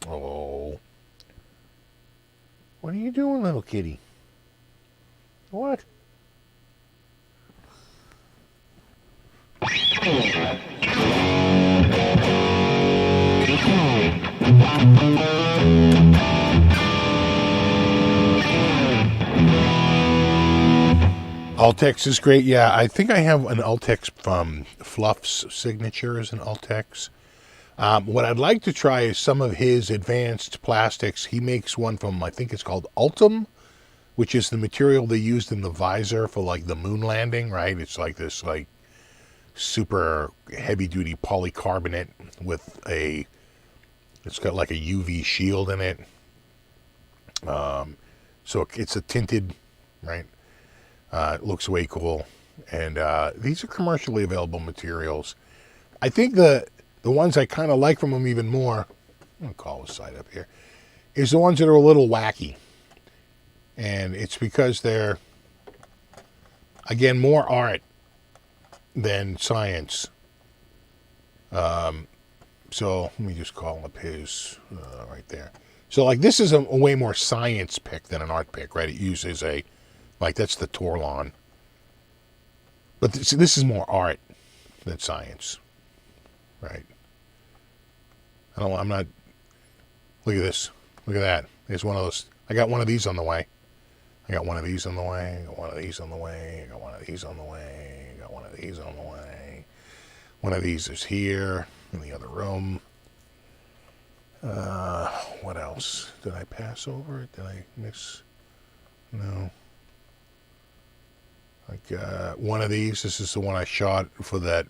Oh. What are you doing, little kitty? What? Altex is great. Yeah, I think I have an Altex from Fluff's signature as an Altex. What I'd like to try is some of his advanced plastics. He makes one from, I think it's called Ultim, which is the material they used in the visor for like the moon landing, right? It's like this like super heavy duty polycarbonate with it's got like a UV shield in it. So it's a tinted, right? It looks way cool. And these are commercially available materials. I think the ones I kind of like from them even more, I'm going to call this side up here, is the ones that are a little wacky. And it's because they're, again, more art than science. So let me just call up his right there. So like this is a way more science pick than an art pick, right? It uses like that's the Torlon. But this is more art than science, right? I'm not, look at this. Look at that. There's one of those. I got one of these on the way. I got one of these on the way. I got one of these on the way. I got one of these on the way. I got one of these on the way. One of these is here in the other room. What else? Did I pass over? Did I miss? No. I got one of these. This is the one I shot for that.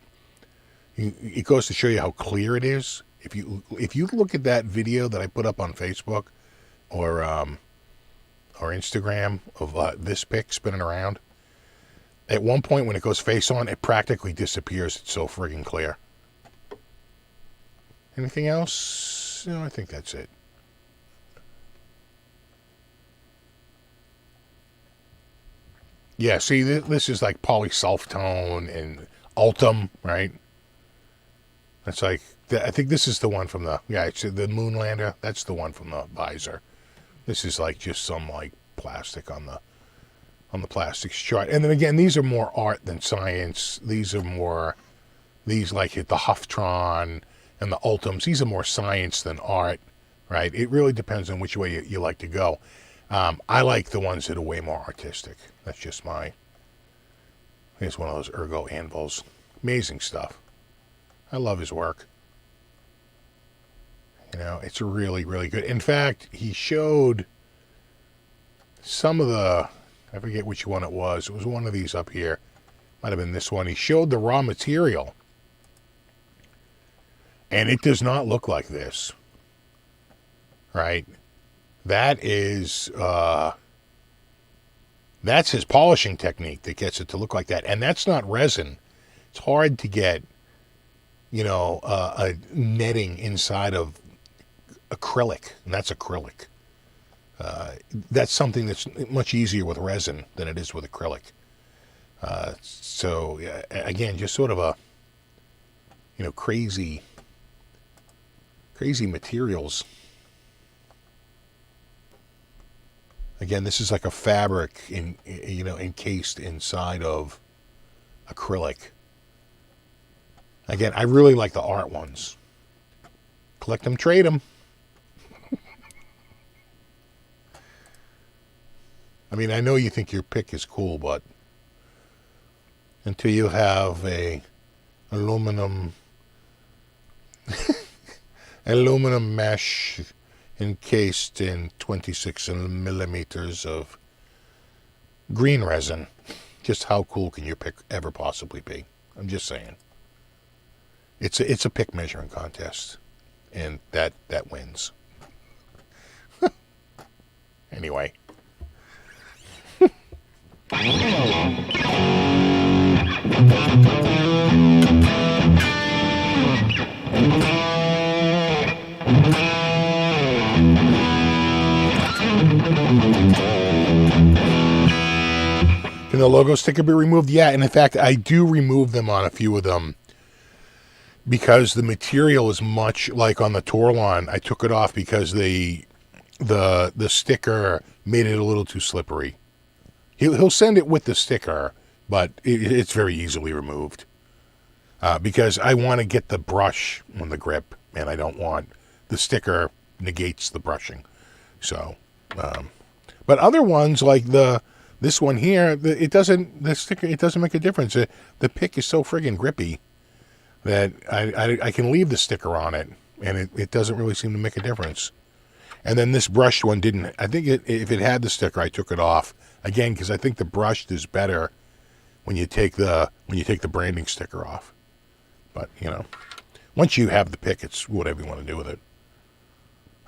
It goes to show you how clear it is. If you look at that video that I put up on Facebook or Instagram of this pic spinning around, at one point when it goes face on, it practically disappears. It's so friggin' clear. Anything else? No, I think that's it. Yeah, see, this is like polysulftone and Ultim, right? That's like, I think this is the one from it's the Moonlander. That's the one from the visor. This is like just some like plastic on the plastics chart. And then again, these are more art than science. These like the Huftron and the Ultims. These are more science than art, right? It really depends on which way you like to go. I like the ones that are way more artistic. That's just here's one of those Ergo anvils. Amazing stuff. I love his work. You know, it's really, really good. In fact, he showed some of I forget which one it was. It was one of these up here. Might have been this one. He showed the raw material. And it does not look like this. Right? That is, that's his polishing technique that gets it to look like that. And that's not resin. It's hard to get, a netting inside of acrylic. And that's acrylic. That's something that's much easier with resin than it is with acrylic. So, again, just sort of a, crazy materials. Again, this is like a fabric encased inside of acrylic. Again, I really like the art ones. Collect them, trade them. I mean, I know you think your pick is cool, but until you have a aluminum mesh encased in 26 millimeters of green resin, just how cool can your pick ever possibly be? I'm just saying. It's a pick measuring contest, and that wins. Anyway. Can the logo sticker be removed? Yeah, and in fact, I do remove them on a few of them because the material is much like on the Torlon. I took it off because the sticker made it a little too slippery. He'll send it with the sticker, but it's very easily removed because I want to get the brush on the grip, and I don't want the sticker negates the brushing. So, but other ones like this one here, the sticker, it doesn't make a difference. The pick is so friggin' grippy that I can leave the sticker on it, and it doesn't really seem to make a difference. And then this brushed one didn't. I think if it had the sticker, I took it off again because I think the brushed is better when you take the branding sticker off. But once you have the pick, it's whatever you want to do with it.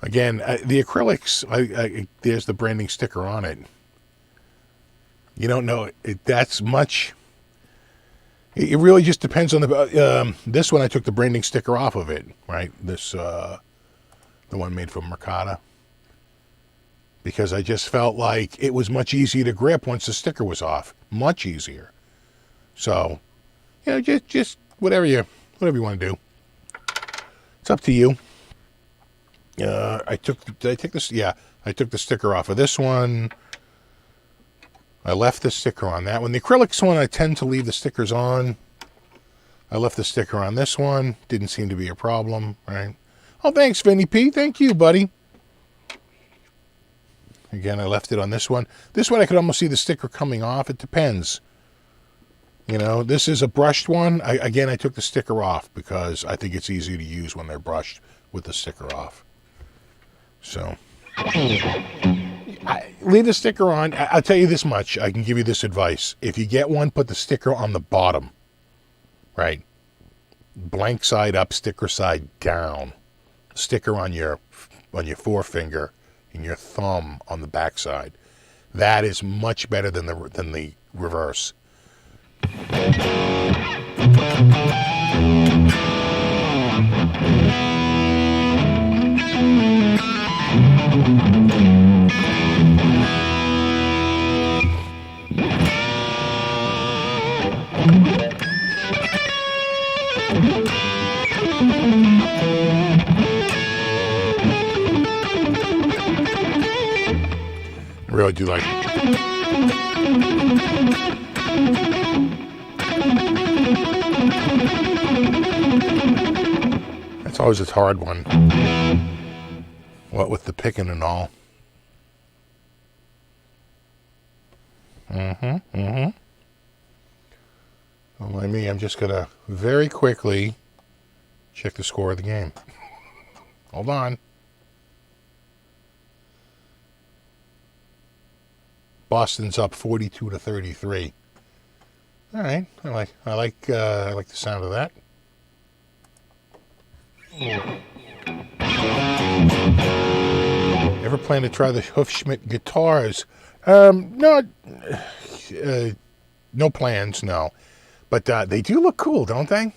Again, the acrylics, there's the branding sticker on it. You don't know that's much. It really just depends on this one. I took the branding sticker off of it, right? This the one made from Mercata, because I just felt like it was much easier to grip once the sticker was off. Much easier. So, just whatever you want to do. It's up to you. I took the sticker off of this one. I left the sticker on that one. The acrylics one, I tend to leave the stickers on. I left the sticker on this one. Didn't seem to be a problem, right? Oh, thanks, Vinny P. Thank you, buddy. Again, I left it on this one. This one, I could almost see the sticker coming off. It depends. This is a brushed one. I took the sticker off because I think it's easy to use when they're brushed with the sticker off. So, leave the sticker on. I'll tell you this much. I can give you this advice. If you get one, put the sticker on the bottom. Right? Blank side up, sticker side down. Sticker on your forefinger and your thumb on the back side. That is much better than the reverse. I really do like it. That's always a hard one. What with the picking and all. Don't mind me, I'm just going to very quickly check the score of the game. Hold on. Boston's up 42-33. All right, I like the sound of that. Ever plan to try the Hufschmidt guitars? No plans, no. But they do look cool, don't they?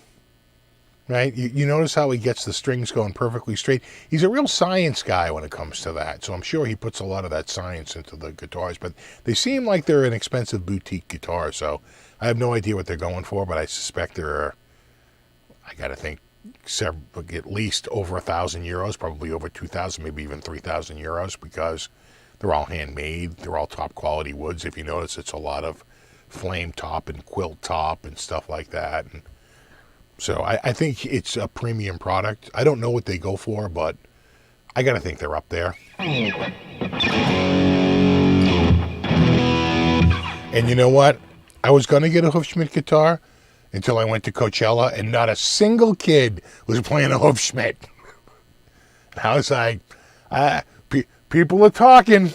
Right? You notice how he gets the strings going perfectly straight. He's a real science guy when it comes to that. So I'm sure he puts a lot of that science into the guitars. But they seem like they're an expensive boutique guitar. So I have no idea what they're going for. But I suspect I got to think, at least over 1,000 euros. Probably over 2,000, maybe even 3,000 euros. Because they're all handmade. They're all top quality woods. If you notice, it's a lot of flame top and quilt top and stuff like that. And so I think it's a premium product. I don't know what they go for, but I got to think they're up there. And you know what? I was going to get a Hufschmidt guitar until I went to Coachella, and not a single kid was playing a Hufschmidt. I was like, people are talking.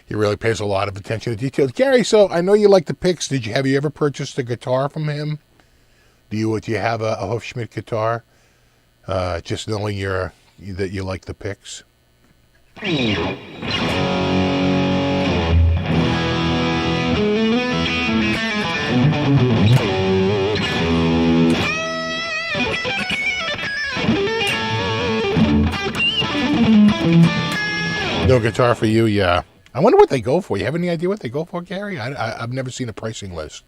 He really pays a lot of attention to details. Gary, so I know you like the picks. Have you ever purchased a guitar from him? Do you have a Hufschmidt guitar? Just knowing that you like the picks? No guitar for you, yeah. I wonder what they go for. You have any idea what they go for, Gary? I've never seen a pricing list.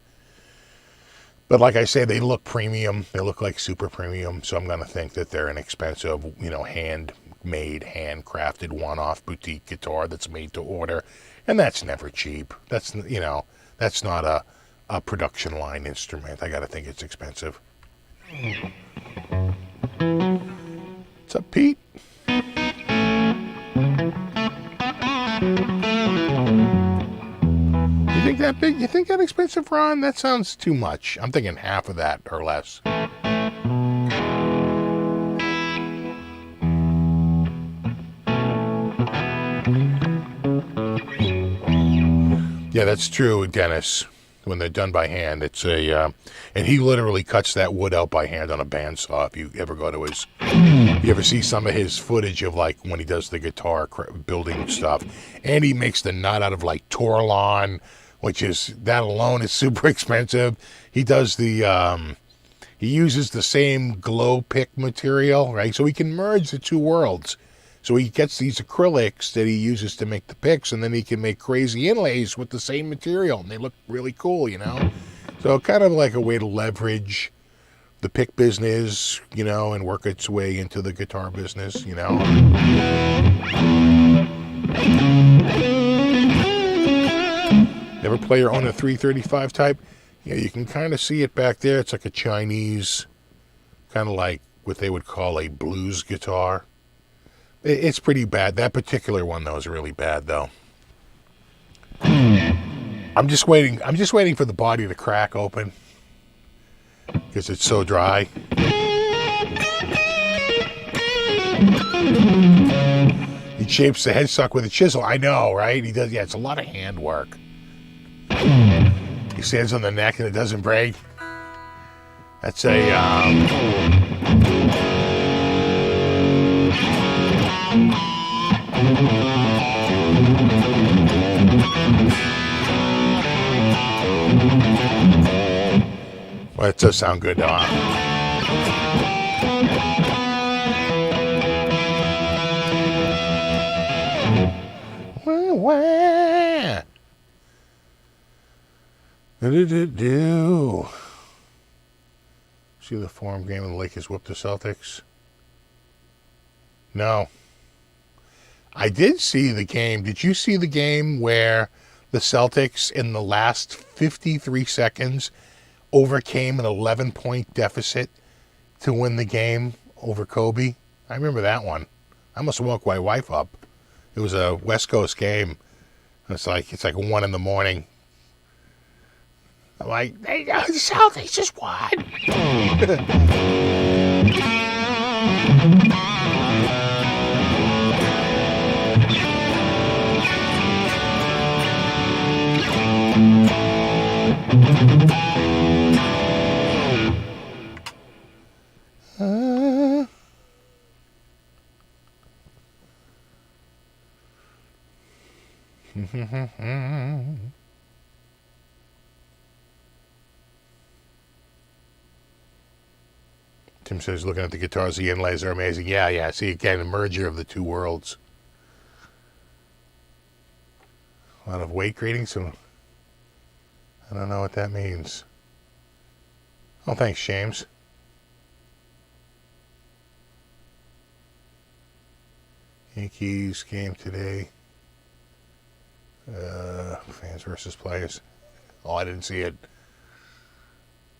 But like I say, they look premium. They look like super premium. So I'm going to think that they're an expensive, handmade, handcrafted, one-off boutique guitar that's made to order. And that's never cheap. That's not a production line instrument. I got to think it's expensive. What's up, Pete? You think that big? You think that expensive, Ron? That sounds too much. I'm thinking half of that or less. Yeah, that's true, Dennis. When they're done by hand, it's and he literally cuts that wood out by hand on a bandsaw. If you ever go to you ever see some of his footage of like when he does the guitar building stuff, and he makes the nut out of like Torlon, which that alone is super expensive. He does he uses the same glow pick material, right? So he can merge the two worlds. So he gets these acrylics that he uses to make the picks, and then he can make crazy inlays with the same material, and they look really cool, So kind of like a way to leverage the pick business, and work its way into the guitar business, Ever play or own a 335 type? Yeah, you can kind of see it back there. It's like a Chinese, kind of like what they would call a blues guitar. It's pretty bad. That particular one, though, is really bad, though. I'm just waiting for the body to crack open because it's so dry. He shapes the headstock with a chisel. I know, right? He does. Yeah, it's a lot of hand work. He stands on the neck and it doesn't break. That's well, it does sound good, though. Wah. Do. See the forum game of the Lakers whoop the Celtics? No. I did see the game. Did you see the game where the Celtics in the last 53 seconds overcame an 11-point deficit to win the game over Kobe? I remember that one. I must have woke my wife up. It was a West Coast game. It's like 1 a.m. I'm like, the Celtics just won. Tim says, looking at the guitars, the inlays are amazing. Yeah. See, again, a merger of the two worlds. A lot of weight grading, so I don't know what that means. Oh, thanks, James. Yankees game today. Fans versus players. Oh, I didn't see it.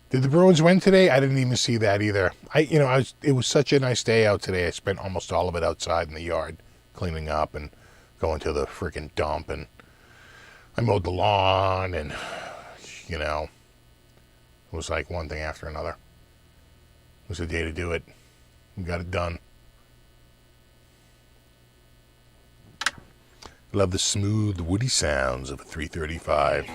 Did the Bruins win today? I didn't even see that either. It was such a nice day out today. I spent almost all of it outside in the yard, cleaning up and going to the freaking dump, and I mowed the lawn, and it was like one thing after another. It was a day to do it. We got it done. Love the smooth, woody sounds of a 335.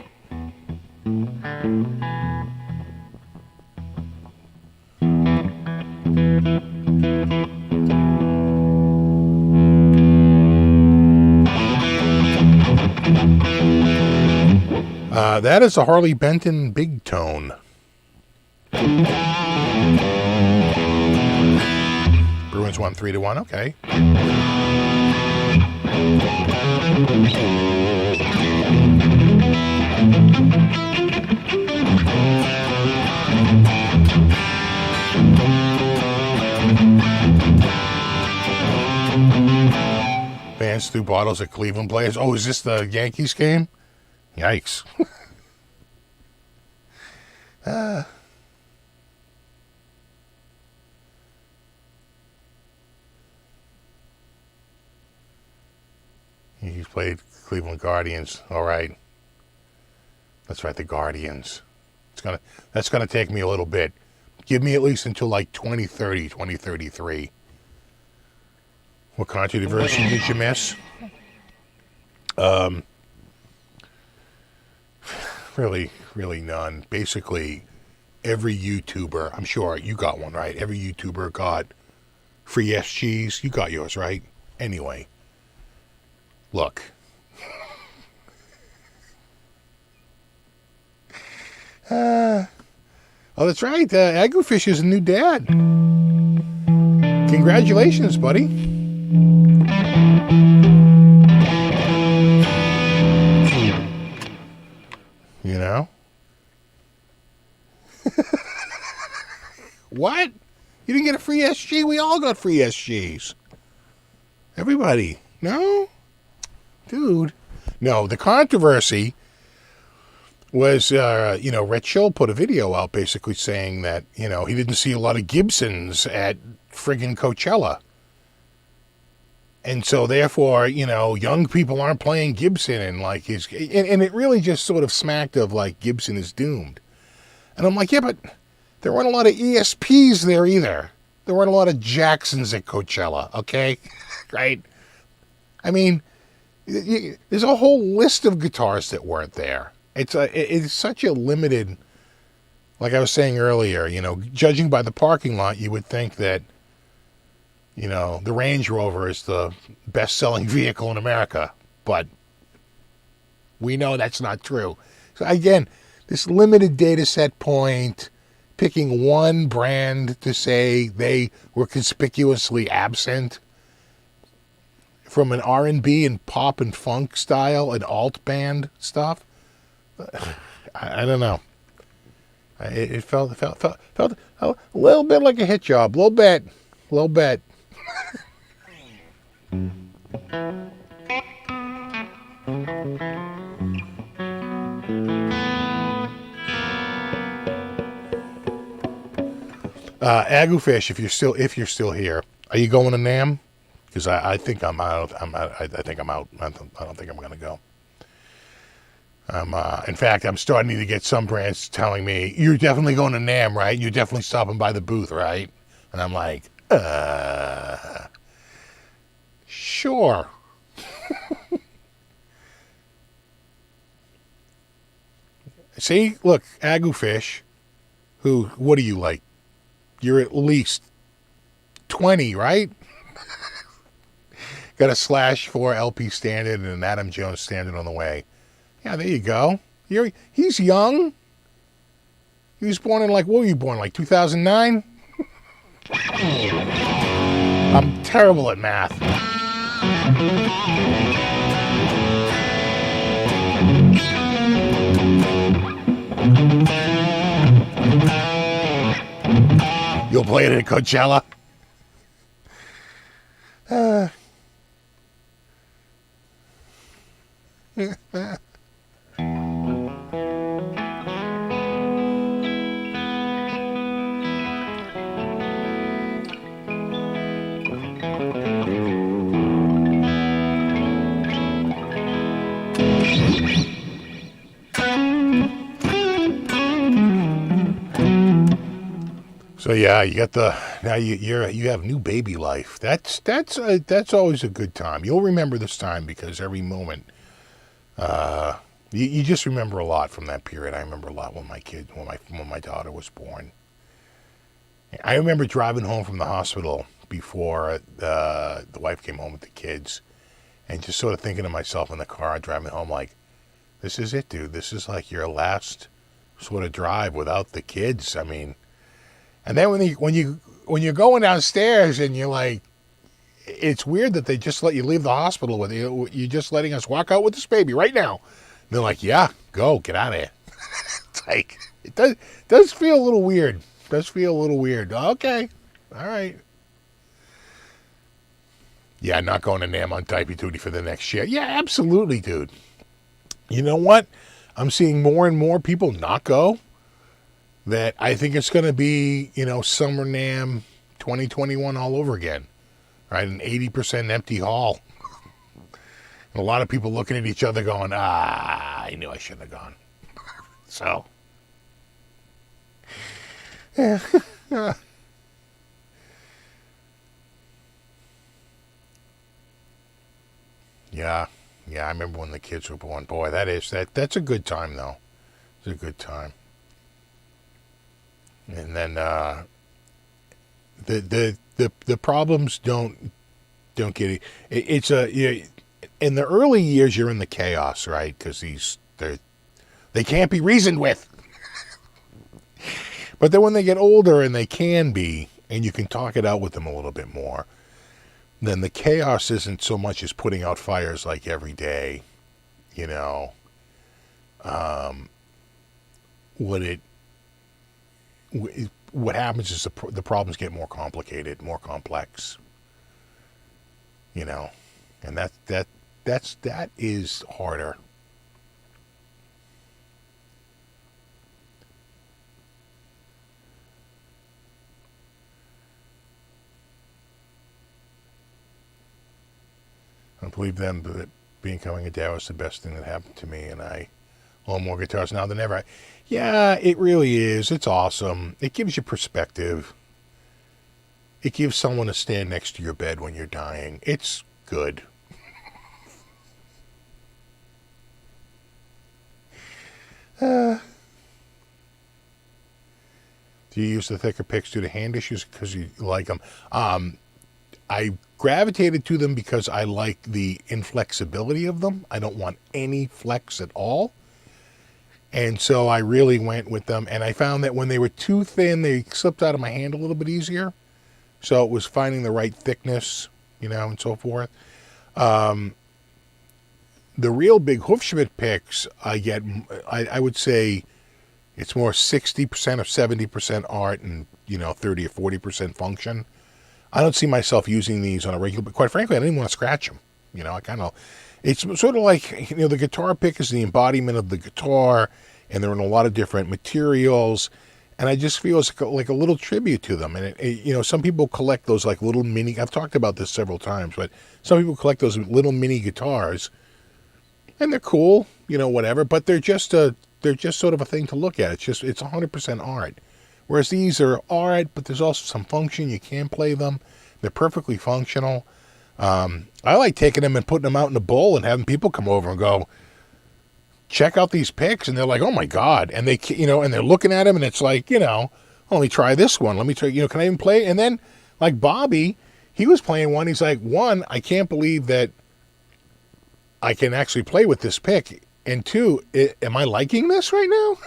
That is a Harley Benton Big Tone. Bruins won 3-1. Okay. Fans threw bottles at Cleveland players. Oh, is this the Yankees game? Yikes. He's played Cleveland Guardians. All right. That's right, the Guardians. That's gonna take me a little bit. Give me at least until like 2030, 2033. What controversy did you miss? Really none. Basically, every YouTuber, I'm sure you got one, right? Every YouTuber got free SGs. You got yours, right? Anyway, look. Oh, that's right. Agufish is a new dad. Congratulations, buddy. You know? What? You didn't get a free SG? We all got free SGs. Everybody. No? Dude. No, the controversy was, Rhett Schill put a video out basically saying that, he didn't see a lot of Gibsons at friggin' Coachella. And so therefore, young people aren't playing Gibson and and it really just sort of smacked of like Gibson is doomed. And I'm like, yeah, but there weren't a lot of ESPs there either. There weren't a lot of Jacksons at Coachella, okay? Right? I mean, there's a whole list of guitars that weren't there. It's such a limited, like I was saying earlier, judging by the parking lot, you would think that, the Range Rover is the best-selling vehicle in America, but we know that's not true. So again, this limited data set point, picking one brand to say they were conspicuously absent from an R&B and pop and funk style and alt band stuff. I don't know. It felt a little bit like a hit job. A little bit. Agufish, if you're still here, are you going to NAMM? Because I think I'm out. I think I'm out. I don't think I'm going to go. In fact, I'm starting to get some brands telling me, you're definitely going to NAMM, right? You're definitely stopping by the booth, right? And I'm like, sure. See, look, Agufish, what are you like? You're at least 20, right? Got a /4 LP standard and an Adam Jones standard on the way. Yeah, there you go. He's young. He was born in what were you born, 2009? I'm terrible at math. You'll play it at Coachella? So yeah, you got you have new baby life. That's always a good time. You'll remember this time because every moment, you just remember a lot from that period. I remember a lot when my daughter was born. I remember driving home from the hospital before the wife came home with the kids, and just sort of thinking to myself in the car driving home, like, this is it, dude. This is like your last sort of drive without the kids. I mean. And then when you're going downstairs and you're like, it's weird that they just let you leave the hospital with you. You're just letting us walk out with this baby right now. And they're like, yeah, go, get out of here. It's like, it does feel a little weird. It does feel a little weird. Okay, all right. Yeah, not going to NAM on diaper duty for the next year. Yeah, absolutely, dude. You know what? I'm seeing more and more people not go. That I think it's going to be, Summer NAM 2021 all over again. Right? An 80% empty hall. And a lot of people looking at each other going, I knew I shouldn't have gone. So. Yeah. Yeah, I remember when the kids were born. Boy, that's a good time though. It's a good time. And then the problems don't get it. It's in the early years you're in the chaos, right? Because they can't be reasoned with. But then when they get older and they can be, and you can talk it out with them a little bit more, then the chaos isn't so much as putting out fires like every day, what happens is the problems get more complicated, more complex, and that is harder. I believe them that becoming a dad was the best thing that happened to me, and I own more guitars now than ever. Yeah, it really is. It's awesome. It gives you perspective. It gives someone to stand next to your bed when you're dying. It's good. Do you use the thicker picks due to hand issues because you like them? I gravitated to them because I like the inflexibility of them. I don't want any flex at all. And so I really went with them. And I found that when they were too thin, they slipped out of my hand a little bit easier. So it was finding the right thickness, and so forth. The real big Hufschmidt picks, I would say it's more 60% or 70% art and, 30 or 40% function. I don't see myself using these on a regular, but quite frankly, I don't even want to scratch them. It's sort of like, the guitar pick is the embodiment of the guitar, and they're in a lot of different materials, and I just feel it's like a little tribute to them. And, some people collect those like little mini, I've talked about this several times, but some people collect those little mini guitars, and they're cool, whatever, but they're just sort of a thing to look at. It's 100% art. Whereas these are art, but there's also some function. You can play them. They're perfectly functional. I like taking them and putting them out in a bowl and having people come over and go, check out these picks. And they're like, oh my God. And they, and they're looking at them and it's like, let me try this one. Let me try, can I even play? And then like Bobby, he was playing one. He's like, one, I can't believe that I can actually play with this pick. And two, am I liking this right now?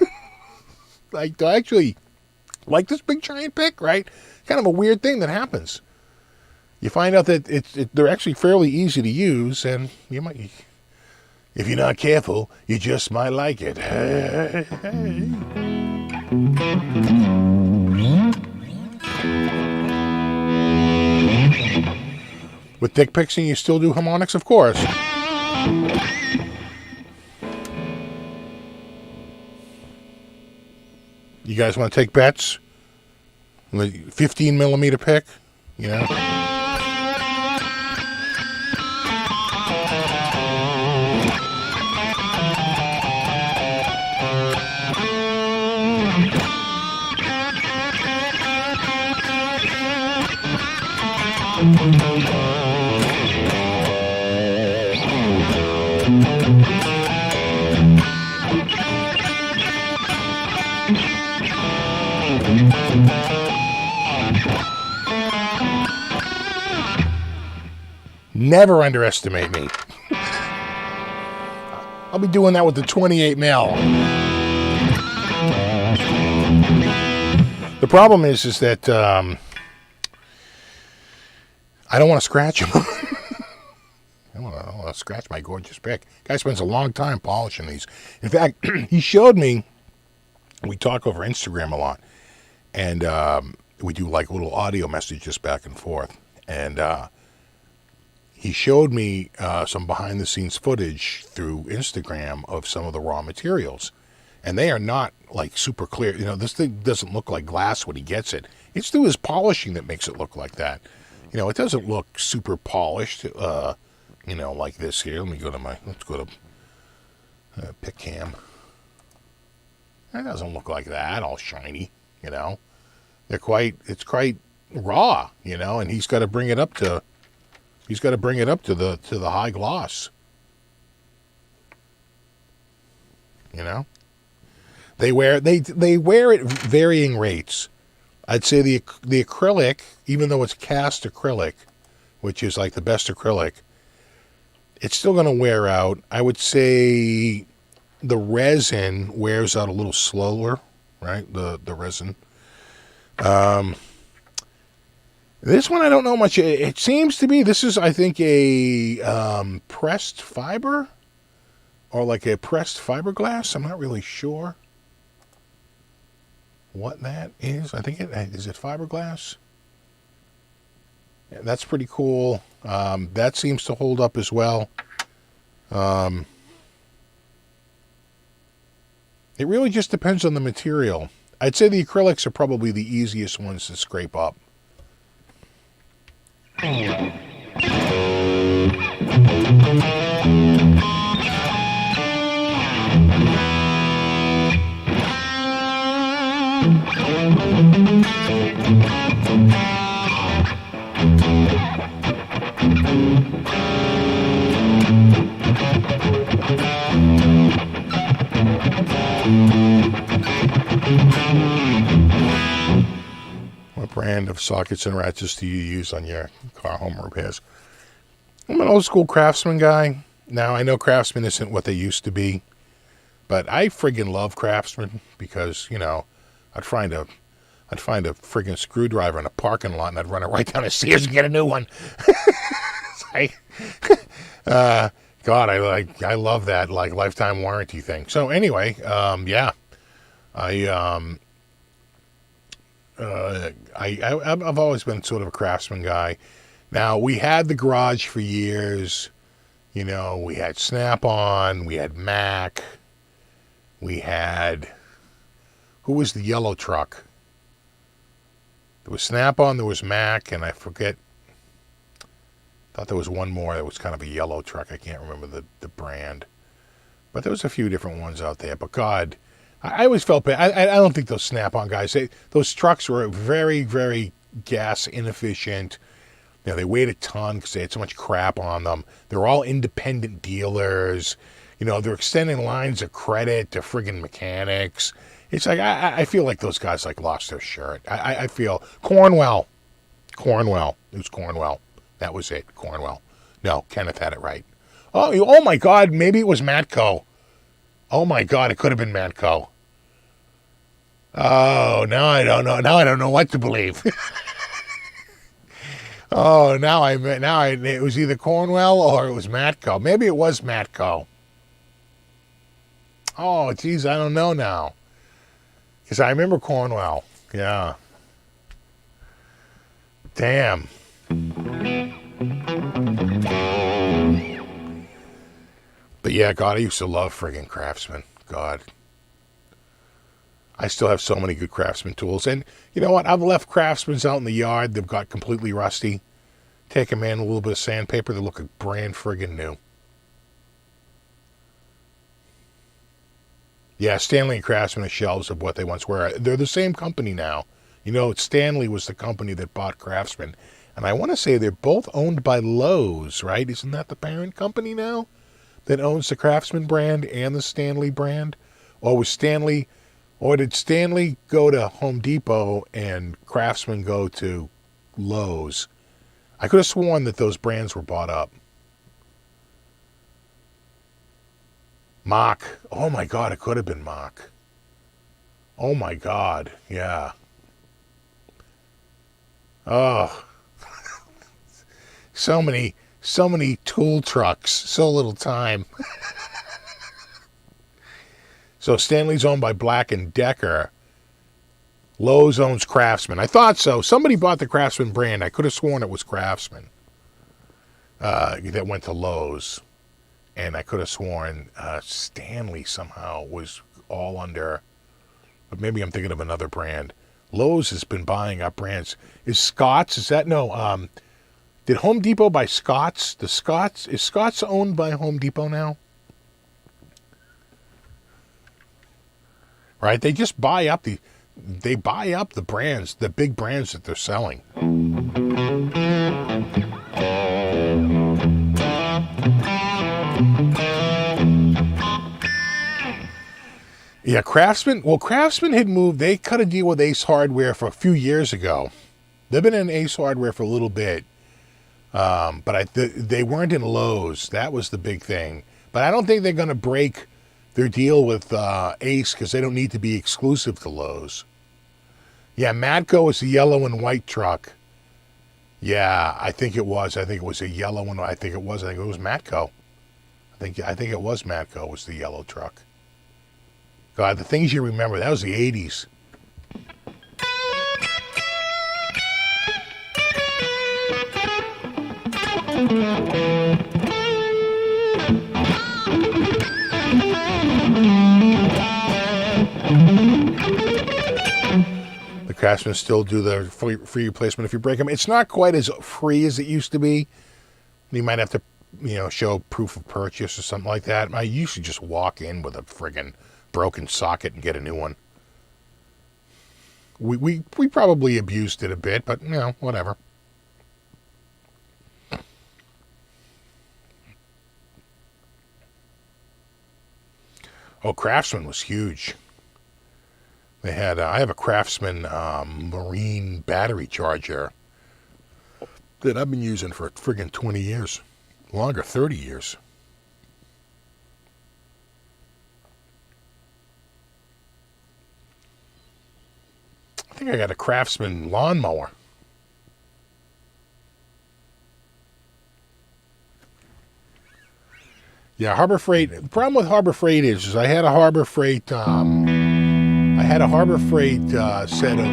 Like, do I actually like this big giant pick, right? Kind of a weird thing that happens. You find out that they're actually fairly easy to use, and you might, if you're not careful, you just might like it. With dick picking, you still do harmonics, of course. You guys want to take bets? 15 millimeter pick, Never underestimate me. I'll be doing that with the 28 mil. The problem is that I don't want to scratch him. I don't want to scratch my gorgeous pick. Guy spends a long time polishing these. In fact, he showed me, we talk over Instagram a lot, and we do like little audio messages back and forth. And he showed me some behind-the-scenes footage through Instagram of some of the raw materials. And they are not, like, super clear. This thing doesn't look like glass when he gets it. It's through his polishing that makes it look like that. It doesn't look super polished, like this here. Let's go to pick cam. That doesn't look like that, all shiny, It's quite raw, and he's got to bring it up to the high gloss. They wear it varying rates. I'd say the acrylic, even though it's cast acrylic, which is like the best acrylic, it's still going to wear out. I would say the resin wears out a little slower, right? The resin. This one I don't know much. It seems to be, this is, I think, a pressed fiber or like a pressed fiberglass. I'm not really sure what that is. I think is it fiberglass? Yeah, that's pretty cool. That seems to hold up as well. It really just depends on the material. I'd say the acrylics are probably the easiest ones to scrape up. What brand of sockets and ratchets do you use on your car home repairs? I'm an old school Craftsman guy. Now, I know Craftsman isn't what they used to be, but I friggin' love Craftsman because, I'd find a friggin' screwdriver in a parking lot and I'd run it right down to Sears and get a new one. God, I love that lifetime warranty thing. So anyway, yeah, I've always been sort of a Craftsman guy. Now, we had the garage for years. We had Snap-on, we had Mac, we had, who was the yellow truck? There was Snap-on, there was Mac, and I forget, thought there was one more that was kind of a yellow truck. I can't remember the brand. But there was a few different ones out there. But God, I always felt bad. I don't think those Snap-on guys, those trucks were very, very gas inefficient. They weighed a ton because they had so much crap on them. They're all independent dealers. They're extending lines of credit to friggin' mechanics. It's like, I feel like those guys lost their shirt. I feel Cornwell. It was Cornwell. That was it, Cornwell. No, Kenneth had it right. Oh my God, maybe it was Matco. Oh my God, it could have been Matco. Oh, now I don't know. Now I don't know what to believe. Oh, it was either Cornwell or it was Matco. Maybe it was Matco. Oh, geez, I don't know now. Because I remember Cornwell. Yeah. Damn. But yeah, God, I used to love friggin' Craftsman. God. I still have so many good Craftsman tools. And you know what? I've left Craftsmans out in the yard. They've got completely rusty. Take them in, a little bit of sandpaper. They look brand friggin' new. Yeah, Stanley and Craftsman are shelves of what they once were. They're the same company now. Stanley was the company that bought Craftsman. And I want to say they're both owned by Lowe's, right? Isn't that the parent company now that owns the Craftsman brand and the Stanley brand? Or did Stanley go to Home Depot and Craftsman go to Lowe's? I could have sworn that those brands were bought up. Mach. Oh my God, it could have been Mach. Oh my God, yeah. Oh. So many tool trucks, so little time. So Stanley's owned by Black & Decker. Lowe's owns Craftsman. I thought so. Somebody bought the Craftsman brand. I could have sworn it was Craftsman that went to Lowe's. And I could have sworn Stanley somehow was all under, but maybe I'm thinking of another brand. Lowe's has been buying up brands. Is Scott's, is that, no, did Home Depot buy Scott's? Is Scott's owned by Home Depot now? Right? They just buy up the brands, the big brands that they're selling. Yeah, Craftsman. Well, Craftsman had moved. They cut a deal with Ace Hardware for a few years ago. They've been in Ace Hardware for a little bit, but they weren't in Lowe's. That was the big thing. But I don't think they're going to break their deal with Ace because they don't need to be exclusive to Lowe's. Yeah, Matco is the yellow and white truck. Yeah, I think it was. I think it was a yellow one. I think it was Matco. I think it was Matco was the yellow truck. God, the things you remember, that was the 80s. The Craftsmen still do the free replacement if you break them. It's not quite as free as it used to be. You might have to, show proof of purchase or something like that. I used to just walk in with a friggin' broken socket and get a new one. We probably abused it a bit, but whatever. Oh, Craftsman was huge. They had I have a Craftsman marine battery charger that I've been using for friggin' 20 years. Longer, 30 years. I think I got a Craftsman lawnmower. Yeah, Harbor Freight. The problem with Harbor Freight is I had a Harbor Freight. Set of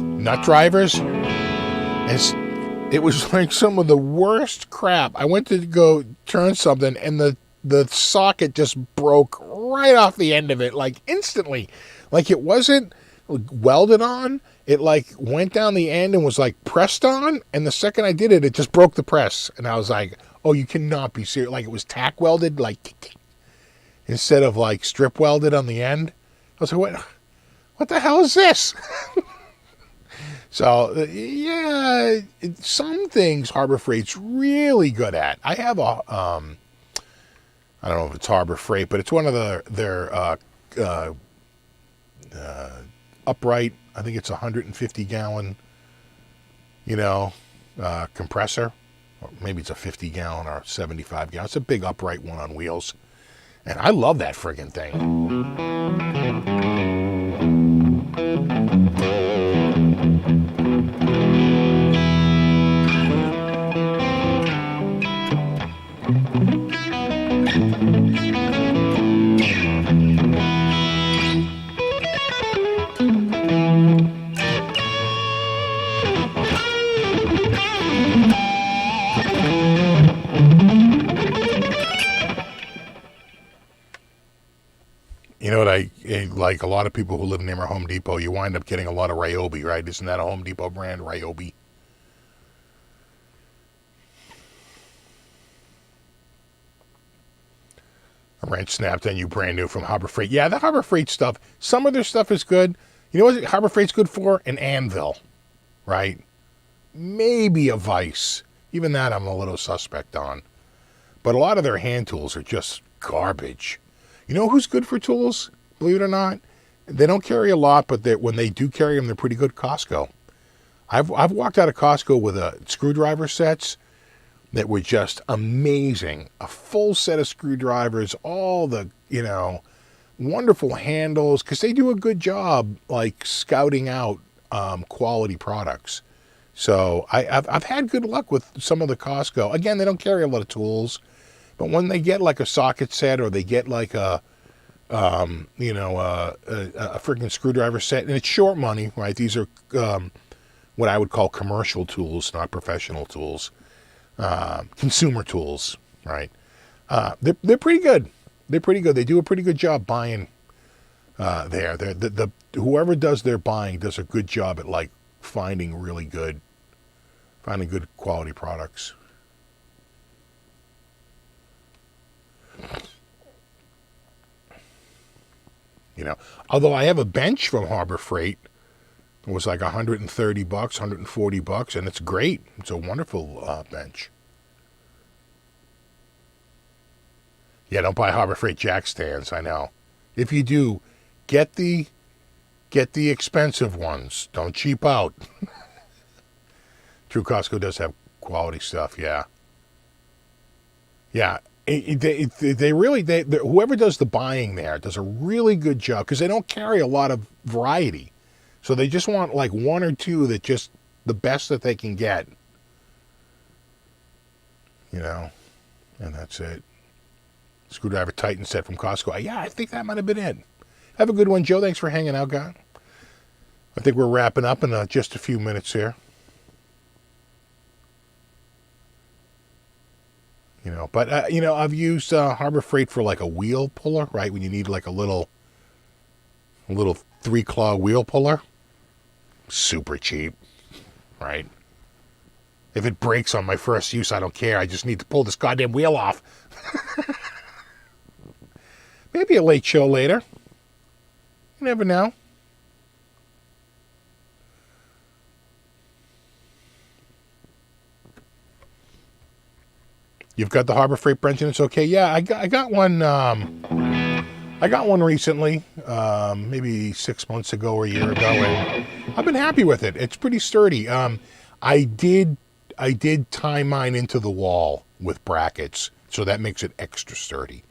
nut drivers, and it was like some of the worst crap. I went to go turn something, and the socket just broke right off the end of it, like instantly. Like it wasn't welded on. It like went down the end and was like pressed on, and the second I did it, it just broke the press, and I was like, "Oh, you cannot be serious!" Like it was tack welded, like instead of like strip welded on the end. I was like, "What the hell is this?" So yeah, some things Harbor Freight's really good at. I have a I don't know if it's Harbor Freight, but it's one of their upright. I think it's 150 gallon, compressor. Or maybe it's a 50 gallon or 75 gallon. It's a big upright one on wheels. And I love that friggin' thing. You know what I like? A lot of people who live near a Home Depot, you wind up getting a lot of Ryobi, right? Isn't that a Home Depot brand, Ryobi? A wrench snapped on you brand new from Harbor Freight. Yeah, the Harbor Freight stuff, some of their stuff is good. You know what Harbor Freight's good for? An anvil, right? Maybe a vise. Even that I'm a little suspect on. But a lot of their hand tools are just garbage. You know who's good for tools? Believe it or not, they don't carry a lot, but when they do carry them, they're pretty good. Costco. I've walked out of Costco with screwdriver sets that were just amazing. A full set of screwdrivers, all the wonderful handles, because they do a good job like scouting out quality products. So I've had good luck with some of the Costco. Again, they don't carry a lot of tools, but when they get like a socket set or they get like a freaking screwdriver set, and it's short money, right? These are what I would call commercial tools, not professional tools, consumer tools, right? They're pretty good. They're pretty good. They do a pretty good job buying there. Whoever does their buying does a good job at like finding good quality products. Although I have a bench from Harbor Freight, it was like $130, $140, and it's great. It's a wonderful bench. Yeah, don't buy Harbor Freight jack stands. I know. If you do, get the expensive ones. Don't cheap out. True, Costco does have quality stuff. Yeah. Yeah. Whoever does the buying there does a really good job because they don't carry a lot of variety. So they just want like one or two that just the best that they can get. And that's it. Screwdriver Titan set from Costco. Yeah, I think that might have been it. Have a good one, Joe. Thanks for hanging out, guy. I think we're wrapping up in just a few minutes here. But I've used Harbor Freight for like a wheel puller, right? When you need like a little 3-claw wheel puller. Super cheap, right? If it breaks on my first use, I don't care. I just need to pull this goddamn wheel off. Maybe a late show later. You never know. You've got the Harbor Freight bench and it's okay. Yeah, I got one. I got one recently, maybe 6 months ago or a year ago, and I've been happy with it. It's pretty sturdy. I did tie mine into the wall with brackets, so that makes it extra sturdy,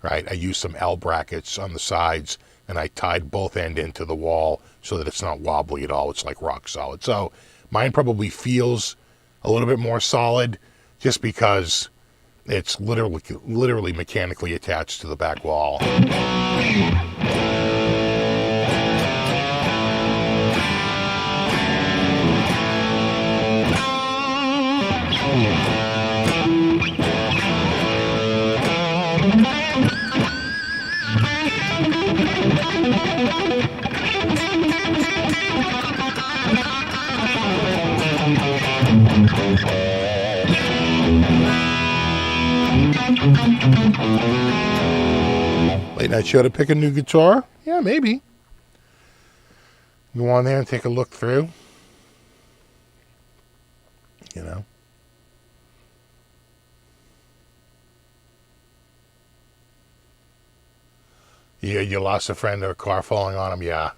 right? I used some L brackets on the sides, and I tied both end into the wall so that it's not wobbly at all. It's like rock solid. So mine probably feels a little bit more solid just because it's literally mechanically attached to the back wall. Late night show to pick a new guitar? Yeah, maybe. Go on there and take a look through. Yeah, you lost a friend or a car falling on him. Yeah.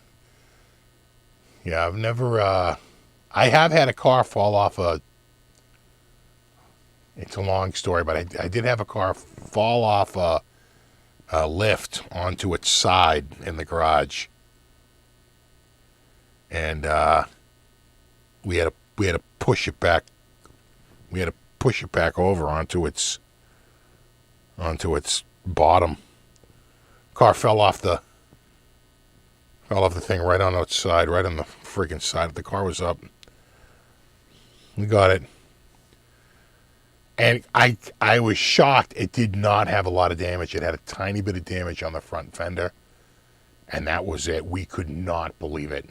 Yeah, I've never, I have had a car fall off it's a long story, but I did have a car fall off a lift onto its side in the garage. And we had to push it back. We had to push it back over onto its bottom. Car fell off the thing right on its side, right on the freaking side. The car was up. We got it. And I was shocked it did not have a lot of damage. It had a tiny bit of damage on the front fender. And that was it. We could not believe it.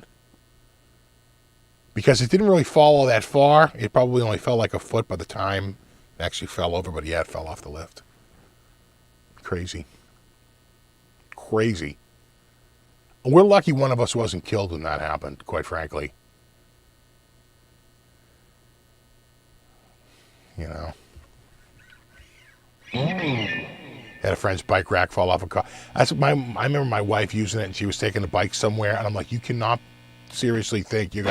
Because it didn't really fall all that far. It probably only fell like a foot by the time it actually fell over. But yeah, it fell off the lift. Crazy. We're lucky one of us wasn't killed when that happened, quite frankly. Had a friend's bike rack fall off a car. I remember my wife using it, and she was taking the bike somewhere, and I'm like, you cannot seriously think you're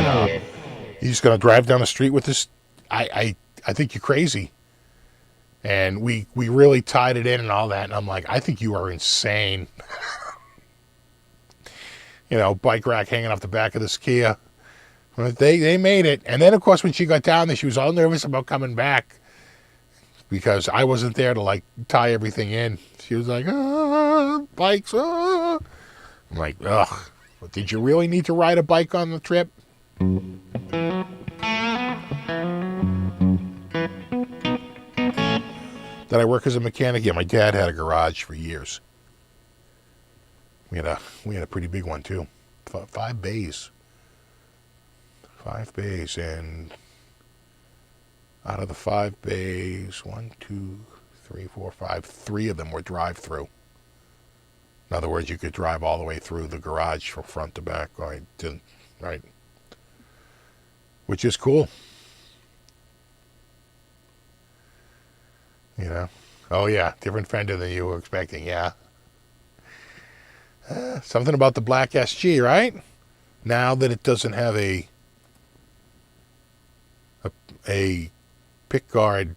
just gonna drive down the street with this? I think you're crazy. And we really tied it in and all that, and I'm like, I think you are insane. Bike rack hanging off the back of this Kia. But they made it. And then, of course, when she got down there, she was all nervous about coming back because I wasn't there to, like, tie everything in. She was like, bikes, I'm like, ugh. Did you really need to ride a bike on the trip? Did I work as a mechanic? Yeah, my dad had a garage for years. We had a pretty big one too. 5 bays. 5 bays, and out of the 5 bays, 1, 2, 3, 4, 5, 3 of them were drive-through. In other words, you could drive all the way through the garage from front to back, right? Which is cool. You know? Oh, yeah, different fender than you were expecting, yeah. Something about the black SG, right? Now that it doesn't have a pick guard,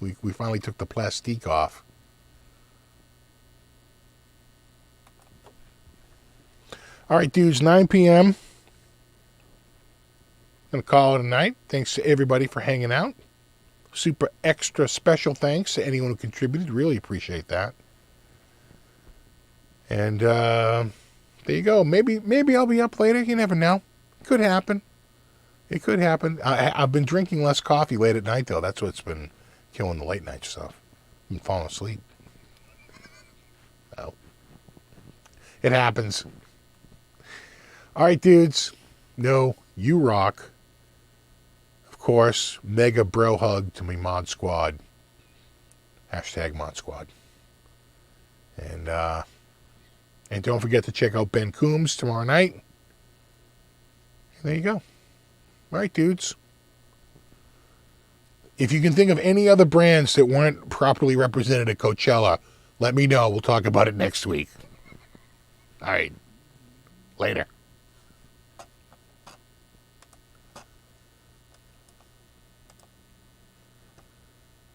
we finally took the plastique off. All right, dudes, 9 p.m. Going to call it a night. Thanks to everybody for hanging out. Super extra special thanks to anyone who contributed. Really appreciate that. And there you go. Maybe I'll be up later. You never know. Could happen. It could happen. I've been drinking less coffee late at night, though. That's what's been killing the late night stuff. I've been falling asleep. Oh. It happens. All right, dudes. No, you rock. Of course, mega bro hug to my mod squad. # mod squad. And don't forget to check out Ben Coombs tomorrow night. And there you go. All right, dudes. If you can think of any other brands that weren't properly represented at Coachella, let me know. We'll talk about it next week. All right. Later.